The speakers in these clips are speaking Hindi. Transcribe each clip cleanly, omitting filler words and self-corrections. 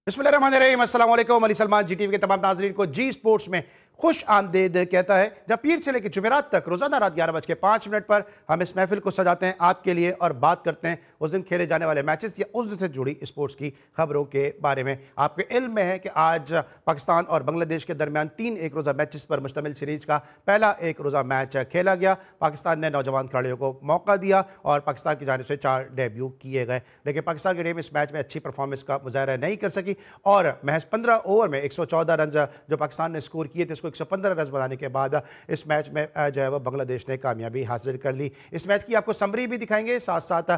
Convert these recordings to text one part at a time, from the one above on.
बिस्मिल्लाहिर्रहमानिर्रहीम, अस्सलाम वालेकुम। अली सलमान जी टीवी के तमाम नाज़रीन को जी स्पोर्ट्स में खुश आमदीद कहता है। जब पीर से लेकर जुमेरात तक रोजाना रात 11:05 पर हम इस महफिल को सजाते हैं आपके लिए और बात करते हैं उस दिन खेले जाने वाले मैचेस या उस दिन से जुड़ी स्पोर्ट्स की खबरों के बारे में। आपके इल्म में है कि आज पाकिस्तान और बांग्लादेश के दरमियान 3 एक रोज़ा मैचेस पर मुश्तमिल सीरीज का पहला एक रोज़ा मैच खेला गया। पाकिस्तान ने नौजवान खिलाड़ियों को मौका दिया और पाकिस्तान की जानिब से 4 डेब्यू किए गए, लेकिन पाकिस्तान की टीम इस मैच में अच्छी परफॉर्मेंस का मुजाहरा नहीं कर सकी और महज 15 ओवर में 114 रन जो पाकिस्तान ने स्कोर किए थे उसको 115 रन बनाने के बाद इस मैच में जो है वो बांग्लादेश ने कामयाबी हासिल कर ली। इस मैच की आपको समरी भी दिखाएंगे, साथ साथ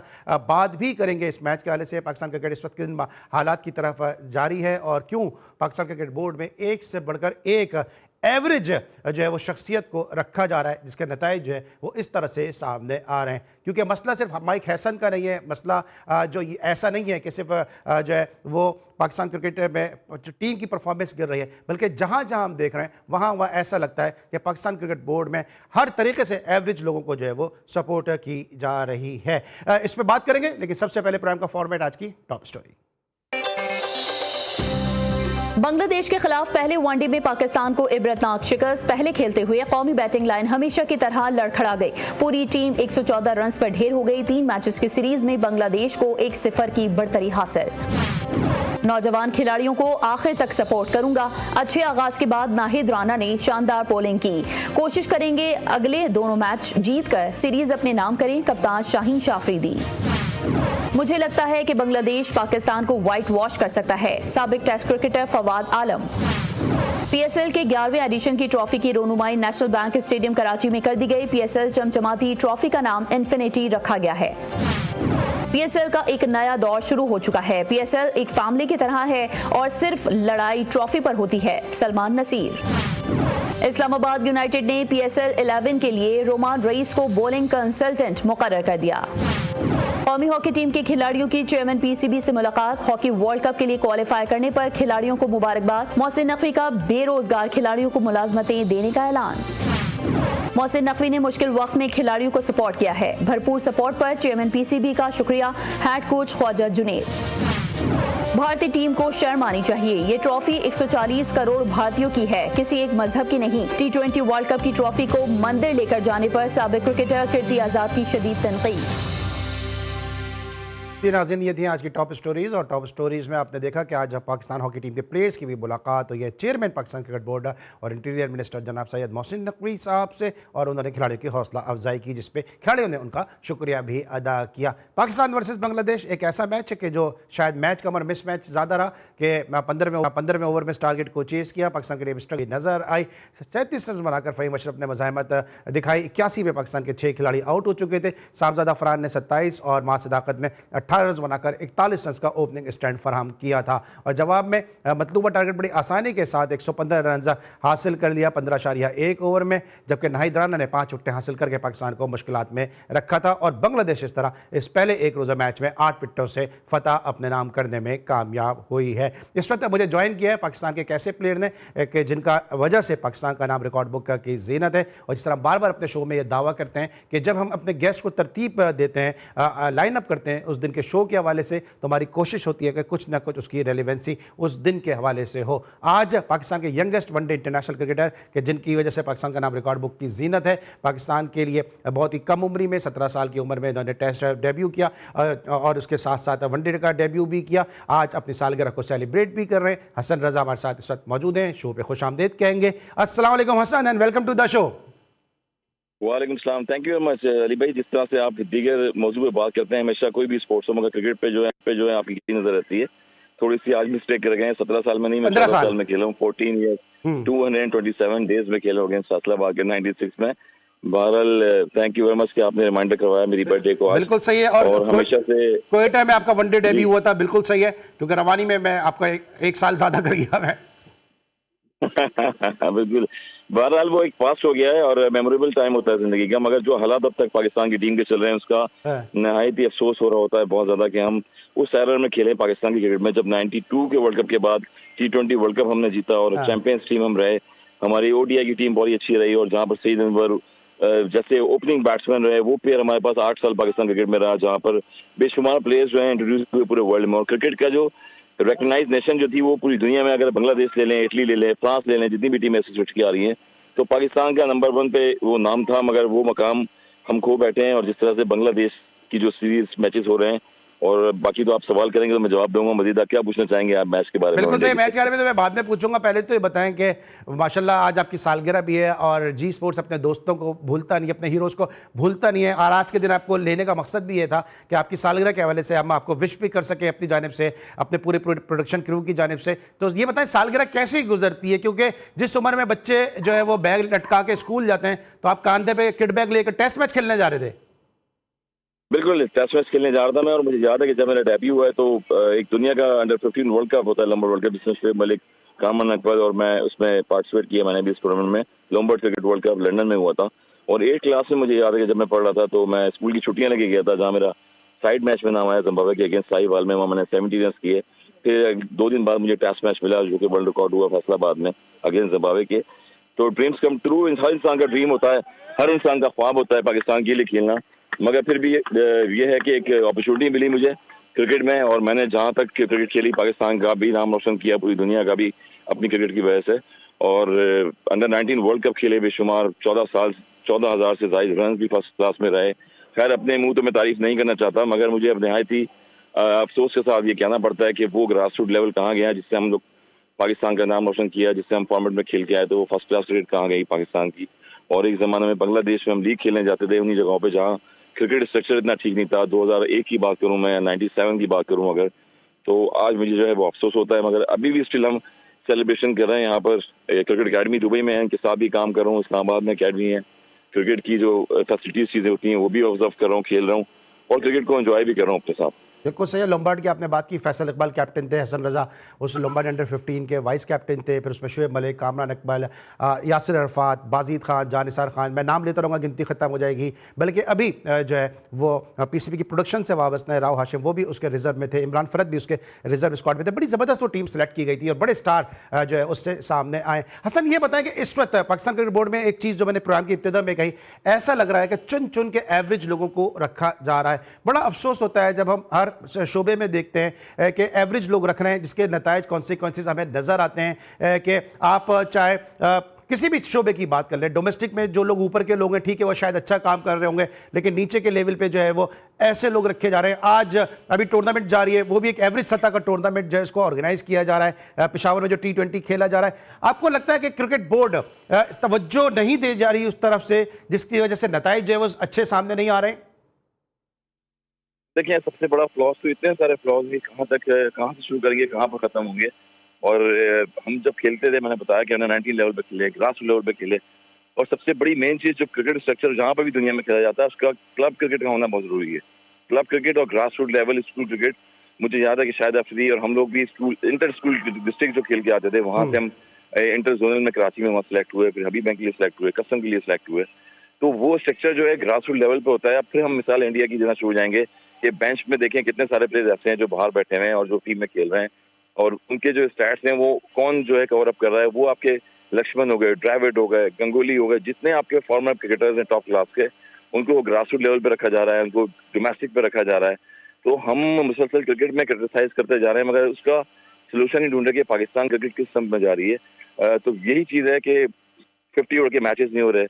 बात भी करेंगे इस मैच के हवाले से पाकिस्तान क्रिकेट इस वक्त किन हालात की तरफ जारी है और क्यों पाकिस्तान क्रिकेट बोर्ड में एक से बढ़कर एक एवरेज जो है वो शख्सियत को रखा जा रहा है, जिसके नताइज जो है वो इस तरह से सामने आ रहे हैं। क्योंकि मसला सिर्फ माइक हैसन का नहीं है, मसला जो ये ऐसा नहीं है कि सिर्फ जो है वो पाकिस्तान क्रिकेट में टीम की परफॉर्मेंस गिर रही है, बल्कि जहां जहां हम देख रहे हैं वहां ऐसा लगता है कि पाकिस्तान क्रिकेट बोर्ड में हर तरीके से एवरेज लोगों को जो है वो सपोर्ट की जा रही है। इस पर बात करेंगे, लेकिन सबसे पहले प्रोग्राम का फॉर्मेट आज की टॉप स्टोरी। बांग्लादेश के खिलाफ पहले वनडे में पाकिस्तान को इबरतनाक शिकस्त। पहले खेलते हुए कौमी बैटिंग लाइन हमेशा की तरह लड़खड़ा गई। पूरी टीम 114 रन पर ढेर हो गई। 3 मैचेस की सीरीज में बांग्लादेश को 1-0 की बढ़तरी हासिल। नौजवान खिलाड़ियों को आखिर तक सपोर्ट करूंगा। अच्छे आगाज के बाद नाहिद राना ने शानदार बॉलिंग की। कोशिश करेंगे अगले दोनों मैच जीतकर सीरीज अपने नाम करें, कप्तान शाहीन शाफरीदी। मुझे लगता है कि बांग्लादेश पाकिस्तान को व्हाइट वॉश कर सकता है, साबिक टेस्ट क्रिकेटर फवाद आलम। पीएसएल के 11वें एडिशन की ट्रॉफी की रोनुमाई नेशनल बैंक स्टेडियम कराची में कर दी गई। पीएसएल चमचमाती ट्रॉफी का नाम इन्फिनिटी रखा गया है। पीएसएल का एक नया दौर शुरू हो चुका है। पीएसएल एक फैमिली की तरह है और सिर्फ लड़ाई ट्रॉफी पर होती है। सलमान नसीर। इस्लामाबाद यूनाइटेड ने पीएसएल 11 के लिए रोमान रईस को बॉलिंग कंसल्टेंट मुकर्रर कर दिया। कौमी हॉकी टीम के खिलाड़ियों की चेयरमैन पीसीबी से मुलाकात। हॉकी वर्ल्ड कप के लिए क्वालिफाई करने पर खिलाड़ियों को मुबारकबाद। मोहसिन नकवी का बेरोजगार खिलाड़ियों को मुलाजमतें देने का ऐलान। मोहसिन नकवी ने मुश्किल वक्त में खिलाड़ियों को सपोर्ट किया है। भरपूर सपोर्ट पर चेयरमैन पीसीबी का शुक्रिया। Head coach Khawaja Junaid. भारतीय टीम को शर्म आनी चाहिए। ये ट्रॉफी 140 करोड़ भारतीयों की है, किसी एक मजहब की नहीं। T20 वर्ल्ड कप की ट्रॉफी को मंदिर लेकर जाने पर साबिक क्रिकेटर कीर्ति आजाद की शदीद तनकीद। नाज़रीन, ये थी आज की टॉप स्टोरीज और टॉप स्टोरीज में आपने देखा कि आज पाकिस्तान हॉकी टीम के प्लेयर्स की भी मुलाकात हुई है चेयरमैन पाकिस्तान क्रिकेट बोर्ड और इंटीरियर मिनिस्टर जनाब सैयद मोहसिन नकवी साहब से, और उन्होंने खिलाड़ियों की हौसला अफजाई की, जिसपे खिलाड़ियों ने उनका शुक्रिया भी अदा किया। पाकिस्तान वर्सेस बांग्लादेश एक ऐसा मैच है कि जो शायद मैच का मिस मैच ज़्यादा रहा कि 15वें ओवर में टारगेट को चेस किया। पाकिस्तान की टीम नजर आई। 37 रन बनाकर फ़हीम अशरफ ने मज़ाहमत दिखाई। 81 में पाकिस्तान के 6 खिलाड़ी आउट हो चुके थे। सामज़ादा फरहान ने 27 और मां सदाकत ने 18 रन बनाकर 41 रन का ओपनिंग स्टैंड फराहम किया था और जवाब में मतलूबा टारगेट बड़ी आसानी के साथ 115 रन हासिल कर लिया 15.1 ओवर में, जबकि नाहिद राना ने 5 विकेटें हासिल करके पाकिस्तान को मुश्किलात में रखा था और बांग्लादेश इस तरह इस पहले एक रोज़ा मैच में 8 विकेटों से फतह अपने नाम करने में कामयाब हुई है। इस वक्त मुझे ज्वाइन किया है पाकिस्तान के कैसे प्लेयर ने कि जिनका वजह से पाकिस्तान का नाम रिकॉर्ड बुक की जीनत है, और जिस तरह बार बार अपने शो में यह दावा करते हैं कि जब हम अपने गेस्ट को तरतीब देते हैं, लाइन अप करते हैं उस दिन के शो के हवाले से, तो हमारी कोशिश होती है कि कुछ ना कुछ उसकी रेलिवेंसी उस दिन के हवाले से हो। आज पाकिस्तान के यंगेस्ट वनडे इंटरनेशनल क्रिकेटर के जिनकी वजह से पाकिस्तान का नाम रिकॉर्ड बुक की जीनत है, पाकिस्तान के लिए बहुत ही कम उम्र में 17 साल की उम्र में इन्होंने टेस्ट डेब्यू किया और उसके साथ साथ वनडे का डेब्यू भी किया। आज अपनी सालगिरह को सेलिब्रेट भी कर रहे हैं। हसन रजा हमारे साथ इस वक्त मौजूद हैं, शो पे खुश आमदेद कहेंगे। अस्सलाम वालेकुम Hasan and welcome to the show. वालेकुम सलाम, thank you very much Ali भाई। जिस तरह से आप दीगर मौजू पे बात करते हैं, हमेशा कोई भी स्पोर्ट्स हो मगर क्रिकेट पे जो है आपकी नजर रहती है। थोड़ी सी आज मिस्टेक कर गए हैं। 17 साल में नहीं, मैं 14 साल में खेला हूँ। 14 ईयर्स 227 डेज में खेला हो गए फैसलाबाद के 96 में। बहरहाल थैंक यू वेरी मच कि आपने रिमाइंडर करवाया मेरी बर्थडे को आज। बिल्कुल सही है। और हमेशा से कोयटा में आपका वनडे डेब्यू हुआ था, बिल्कुल सही है, क्योंकि रवानी में मैं आपका एक साल ज्यादा कर गया मैं। बिल्कुल, बहरहाल वो एक पास हो गया है और मेमोरेबल टाइम होता है जिंदगी का, मगर जो हालात अब तक पाकिस्तान की टीम के चल रहे हैं उसका नहायत ही अफसोस हो रहा होता है बहुत ज्यादा कि हम उस एरर में खेले पाकिस्तान की क्रिकेट में, जब 92 के वर्ल्ड कप के बाद T20 वर्ल्ड कप हमने जीता और चैंपियंस टीम हम रहे। हमारी ODI की टीम बहुत अच्छी रही और जहाँ पर सईद अनवर जैसे ओपनिंग बैट्समैन रहे, वो प्लेयर हमारे पास 8 साल पाकिस्तान क्रिकेट में रहा, जहाँ पर बेशुमार प्लेयर्स जो है इंट्रोड्यूस हुए पूरे वर्ल्ड में। और क्रिकेट का जो रिकग्नाइज नेशन जो थी वो पूरी दुनिया में, अगर बांग्लादेश ले लें, इटली ले लें, फ्रांस ले लें, जितनी भी टीमें ऐसी उठ के आ रही हैं, तो पाकिस्तान का नंबर 1 पे वो नाम था, मगर वो मकाम हम खो बैठे हैं। और जिस तरह से बांग्लादेश की जो सीरीज मैचेस हो रहे हैं, और बाकी तो आप सवाल करेंगे तो मैं जवाब दूंगा। मजीद क्या पूछना चाहेंगे आप मैच के बारे में? बिल्कुल सही, मैच के बारे में तो मैं बाद में पूछूंगा। पहले तो ये बताएं कि माशाल्लाह आज आपकी सालगिरह भी है और जी स्पोर्ट्स अपने दोस्तों को भूलता नहीं, अपने हीरोज़ को भूलता नहीं है, और आज के दिन आपको लेने का मकसद भी ये था कि आपकी सालगिरह के हवाले से हम आपको विश भी कर सकें अपनी जानिब से, अपने पूरे प्रोडक्शन क्रू की जानिब से। तो ये बताएं सालगिरह कैसे गुजरती है, क्योंकि जिस उम्र में बच्चे जो है वो बैग लटका के स्कूल जाते हैं, तो आप कांधे पे किट बैग लेकर टेस्ट मैच खेलने जा रहे थे। बिल्कुल, टेस्ट मैच खेलने जा रहा था मैं, और मुझे याद है कि जब मेरा डेब्यू हुआ है तो एक दुनिया का अंडर 15 वर्ल्ड कप होता है, लंबर वर्ल्ड कप, जिसमें शुएब मलिक, कामरान अकबर और मैं उसमें पार्टिसिपेट किया मैंने भी इस टूर्नामेंट में। Lombard cricket world cup London में हुआ था, और 8 क्लास में मुझे याद है कि जब मैं पढ़ रहा था तो मैं स्कूल की छुट्टियां लेके गया था, जहाँ मेरा साइड मैच में नाम आया जिम्बाब्वे के अगेंस्ट साहिवाल में, वहाँ मैंने 70 रन किए। फिर 2 दिन बाद मुझे टेस्ट मैच मिला जो कि वर्ल्ड रिकॉर्ड हुआ फैसलाबाद में अगेंस्ट जिम्बाब्वे के। तो ड्रीम्स कम ट्रू, हर इंसान का ड्रीम होता है, हर इंसान का ख्वाब होता है पाकिस्तान के लिए खेलना। मगर फिर भी ये है कि एक अपॉर्चुनिटी मिली मुझे क्रिकेट में, और मैंने जहाँ तक क्रिकेट खेली पाकिस्तान का भी नाम रोशन किया, पूरी दुनिया का भी, अपनी क्रिकेट की वजह से। और अंडर 19 वर्ल्ड कप खेले बेशुमार, 14,000 से ज़ायद रन भी फर्स्ट क्लास में रहे। खैर अपने मुंह तो मैं तारीफ नहीं करना चाहता, मगर मुझे अब नहायत ही अफसोस के साथ ये कहना पड़ता है कि वो ग्रास रूट लेवल कहाँ गया जिससे हम लोग पाकिस्तान का नाम रोशन किया, जिससे हम फॉर्मेट में खेल के आए। तो वो फर्स्ट क्लास क्रिकेट कहाँ गई पाकिस्तान की। और एक ज़माने में बांग्लादेश में हम लीग खेलने जाते थे उन्हीं जगहों पे जहाँ क्रिकेट स्ट्रक्चर इतना ठीक नहीं था। 2001 की बात करूं मैं, 97 की बात करूं अगर, तो आज मुझे जो है वो अफसोस होता है। मगर अभी भी स्टिल हम सेलिब्रेशन कर रहे हैं। यहाँ पर क्रिकेट अकेडमी दुबई में है, इनके साथ भी काम कर रहा हूँ। इस्लामाबाद में अकेडमी है, क्रिकेट की जो फैसिलिटीज चीज़ें होती हैं वो भी ऑब्जर्व कर रहा हूँ, खेल रहा हूँ, और क्रिकेट को एंजॉय भी कर रहा हूँ अपने साथ। बिल्कुल सही है। लोम्बार्ड की आपने बात की, फैसल इकबाल कैप्टन थे, हसन रजा उस लोम्बार्ड अंडर 15 के वाइस कैप्टन थे, फिर उसमें शुएब मलिक, कामरान अकबर, यासिर अरफात, बाजिद खान, जानिसार खान, मैं नाम लेता रहूँगा गिनती ख़त्म हो जाएगी। बल्कि अभी जो है वो पीसीबी की प्रोडक्शन से वाबस्ता है, राव हाशिम वो भी उसके रिजर्व में थे, इमरान फरद भी उसके रिजर्व स्क्वाड में थे। बड़ी ज़बरदस्त वो टीम सेलेक्ट की गई थी और बड़े स्टार जो है उससे सामने आए। हसन ये बताएं कि इस वक्त पाकिस्तान क्रिकेट बोर्ड में एक चीज़ जो मैंने प्रोग्राम की इब्तिदा में कही, ऐसा लग रहा है कि चुन चुन के एवरेज लोगों को रखा जा रहा है। बड़ा अफसोस होता है जब हम हर शोबे में देखते हैं कि एवरेज लोग रख रहे हैं, जिसके नतायज कॉन्सिक्वेंसेस हमें नजर आते हैं कि आप चाहे किसी भी शोबे की बात कर लें, डोमेस्टिक में जो लोग ऊपर के लोग हैं ठीक है वो शायद अच्छा काम कर रहे होंगे, लेकिन नीचे के लेवल पे जो है वो ऐसे लोग रखे जा रहे हैं। आज अभी टूर्नामेंट जारी है, वो भी एक एवरेज सतह का टूर्नामेंट जो है इसको ऑर्गेनाइज किया जा रहा है, पेशावर में जो T20 खेला जा रहा है। आपको लगता है कि क्रिकेट बोर्ड तवज्जो नहीं दे जा रही उस तरफ से, जिसकी वजह से नताइज जो है वो अच्छे सामने नहीं आ रहे हैं? देखिए सबसे बड़ा फ्लॉज तो इतने सारे फ्लॉज भी कहाँ से शुरू करेंगे, कहाँ पर खत्म होंगे। और हम जब खेलते थे, मैंने बताया कि अंडर 19 लेवल पे खेले, ग्रास लेवल पे खेले, और सबसे बड़ी मेन चीज़ जो क्रिकेट स्ट्रक्चर जहाँ पर भी दुनिया में खेला जाता है उसका क्लब क्रिकेट का होना बहुत जरूरी है। क्लब क्रिकेट और grass root level school cricket, मुझे याद है कि शायद अफरी और हम लोग भी स्कूल इंटर स्कूल डिस्ट्रिक्ट जो खेल के आते थे, वहाँ से हम इंटर जोनल में कराची में वहाँ सेलेक्ट हुए, फिर हबीब बैंक के लिए सेलेक्ट हुए, कस्टम के लिए सेलेक्ट हुए। तो वो स्ट्रक्चर जो है ग्रास रूट लेवल पे होता है। अब फिर हम मिसाल इंडिया की जगह शुरू हो जाएंगे कि बेंच में देखें कितने सारे प्लेयर्स ऐसे हैं जो बाहर बैठे हुए हैं और जो टीम में खेल रहे हैं, और उनके जो स्टैट्स हैं वो कौन जो है कवर अप कर रहा है। वो आपके लक्ष्मण हो गए, ड्राविड हो गए, गंगोली हो गए, जितने आपके फॉर्मर क्रिकेटर्स हैं टॉप क्लास के, उनको ग्रास रूट लेवल पे रखा जा रहा है, उनको डोमेस्टिक पे रखा जा रहा है। तो हम मुसलसल क्रिकेट में क्रिटिसाइज करते जा रहे हैं, मगर उसका सोल्यूशन ही ढूंढ रहे कि पाकिस्तान क्रिकेट किस समय में जा रही है। तो यही चीज़ है कि 50 ओवर के मैचेस नहीं हो रहे।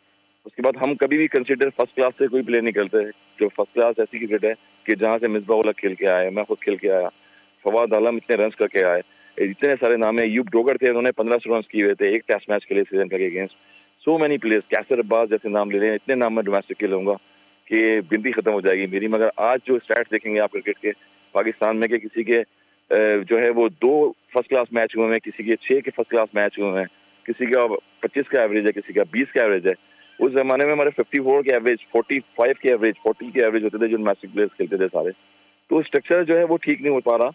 उसके बाद हम कभी भी कंसिडर फर्स्ट क्लास से कोई प्लेयर नहीं करते। जो फर्स्ट क्लास ऐसी क्रिकेट है कि जहाँ से मिसबाह उल हक खेल के आए, मैं खुद खेल के आया, फवाद आलम इतने रन करके आए, इतने सारे नाम है। यूब डोगर थे, उन्होंने 1500 रन किए हुए थे एक टेस्ट मैच के लिए श्रीलंका के अगेंस्ट। सो मैनी प्लेयर्स, कैसर अब्बास जैसे नाम ले रहे हैं, इतने नाम मैं डोमेस्टिक के लूँगा कि गिनती खत्म हो जाएगी मेरी। मगर आज जो स्टैट्स देखेंगे आप क्रिकेट के पाकिस्तान में कि किसी के जो है वो 2 फर्स्ट क्लास मैच हुए हैं, किसी के 6 के फर्स्ट क्लास मैच हुए हैं, किसी का 25 का एवरेज है, किसी का 20 का एवरेज है। उस जमाने में हमारे 54 के एवरेज, 45 के एवरेज, 40 के एवरेज होते थे जो डोमेस्टिक प्लेयर्स खेलते थे सारे। तो स्ट्रक्चर जो है वो ठीक नहीं हो पा रहा,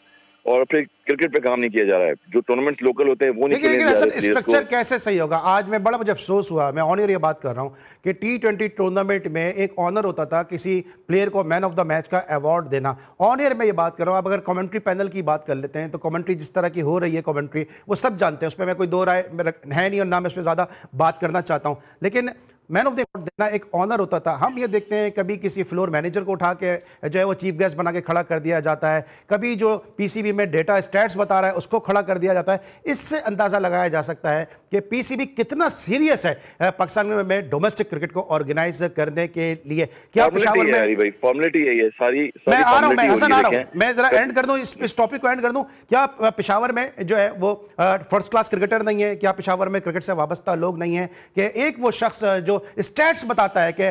और फिर क्रिकेट पे काम नहीं किया जा रहा है। जो टूर्नामेंट्स लोकल होते हैं वो नहीं खेले जा रहे। स्ट्रक्चर कैसे सही होगा? आज मैं बड़ा मुझे अफसोस हुआ, मैं ऑन एयर ये बात कर रहा हूँ कि T20 टूर्नामेंट में एक ऑनर होता था किसी प्लेयर को मैन ऑफ द मैच का अवार्ड देना। ऑन एयर में ये बात कर रहा हूँ। अब अगर कमेंट्री पैनल की बात कर लेते हैं तो कमेंट्री जिस तरह की हो रही है, कमेंट्री वो सब जानते हैं, उसमें मैं कोई दो राय है नहीं और ना मैं उसमें ज़्यादा बात करना चाहता हूँ। लेकिन मैन ऑफ द अवार्ड देना एक ऑनर होता था। हम ये देखते हैं कभी किसी फ्लोर मैनेजर को उठा के जो है वो चीफ गेस्ट बना के खड़ा कर दिया जाता है, कभी जो पीसीबी में डेटा स्टैट्स बता रहा है उसको खड़ा कर दिया जाता है। इससे अंदाजा लगाया जा सकता है कि पीसीबी कितना सीरियस है पाकिस्तान में डोमेस्टिक क्रिकेट को ऑर्गेनाइज करने के लिए। क्या पेशावर में फॉर्मेलिटी है ये सारी मैं आ रहा हूं, मैं हसन आ रहा हूं, मैं जरा एंड कर दूं इस टॉपिक को एंड कर दूं। क्या पेशावर में जो है वो फर्स्ट क्लास क्रिकेटर नहीं है? क्या पेशावर में क्रिकेट से वाबस्ता लोग नहीं है कि एक वो शख्स जो स्टैट्स बताता है कि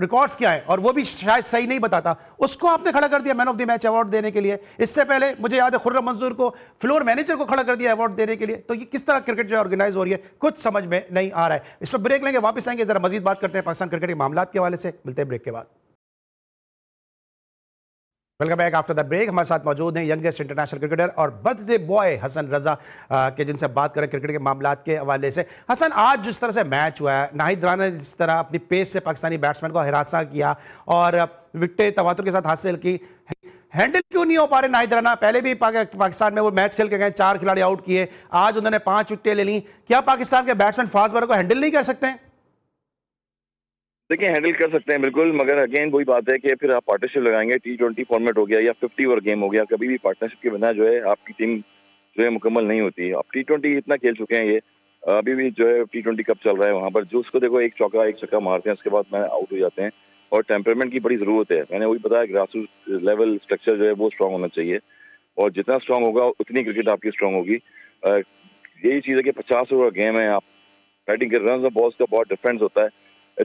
रिकॉर्ड्स क्या है और वो भी शायद सही नहीं बताता, उसको आपने खड़ा कर दिया man of the match award देने के लिए? इससे पहले मुझे याद है खुर्रम मंजूर को फ्लोर मैनेजर को खड़ा कर दिया अवार्ड देने के लिए। तो ये किस तरह क्रिकेट जो है ऑर्गेनाइज हो रही है, कुछ समझ में नहीं आ रहा है। इस पर ब्रेक लेंगे, वापस आएंगे, जरा मजीद बात करते हैं पाकिस्तान क्रिकेट के मामलात के हवाले से। मिलते हैं ब्रेक के बाद। Welcome back after the break. हमारे साथ मौजूद हैं यंगेस्ट इंटरनेशनल क्रिकेटर और बर्थडे बॉय हसन रजा के, जिनसे बात करें क्रिकेट के मामलात के हवाले से। हसन, आज जिस तरह से मैच हुआ है, नाहिद राना ने जिस तरह अपनी पेस से पाकिस्तानी बैट्समैन को हिरासा किया और विकेटें तवातुर के साथ हासिल की, हैंडल क्यों नहीं हो पा रहे नाहिद राना? पहले भी पाकिस्तान में वो मैच खेल के गए, 4 खिलाड़ी आउट किए, आज उन्होंने 5 विकेटें ले ली। क्या पाकिस्तान के बैट्समैन फास्ट बॉलर को हैंडल नहीं कर सकते हैं? देखिए, हैंडल कर सकते हैं बिल्कुल, मगर अगेन वही बात है कि फिर आप पार्टनरशिप लगाएंगे। T20 फॉर्मेट हो गया या 50 ओवर गेम हो गया, कभी भी पार्टनरशिप के बिना जो है आपकी टीम जो है मुकम्मल नहीं होती। अब T20 इतना खेल चुके हैं, ये अभी भी जो है T20 कप चल रहा है, वहाँ पर जो उसको देखो एक चौका एक छक्का मारते हैं, उसके बाद मैच आउट हो जाते हैं। और टेम्परमेंट की बड़ी ज़रूरत है। मैंने वही बताया, ग्रासरूट लेवल स्ट्रक्चर जो है वो स्ट्रांग होना चाहिए, और जितना स्ट्रांग होगा उतनी क्रिकेट आपकी स्ट्रांग होगी। यही चीज़ है कि 50 ओवर गेम है, आप बैटिंग के रन और बॉल्स का बहुत डिफरेंस होता है।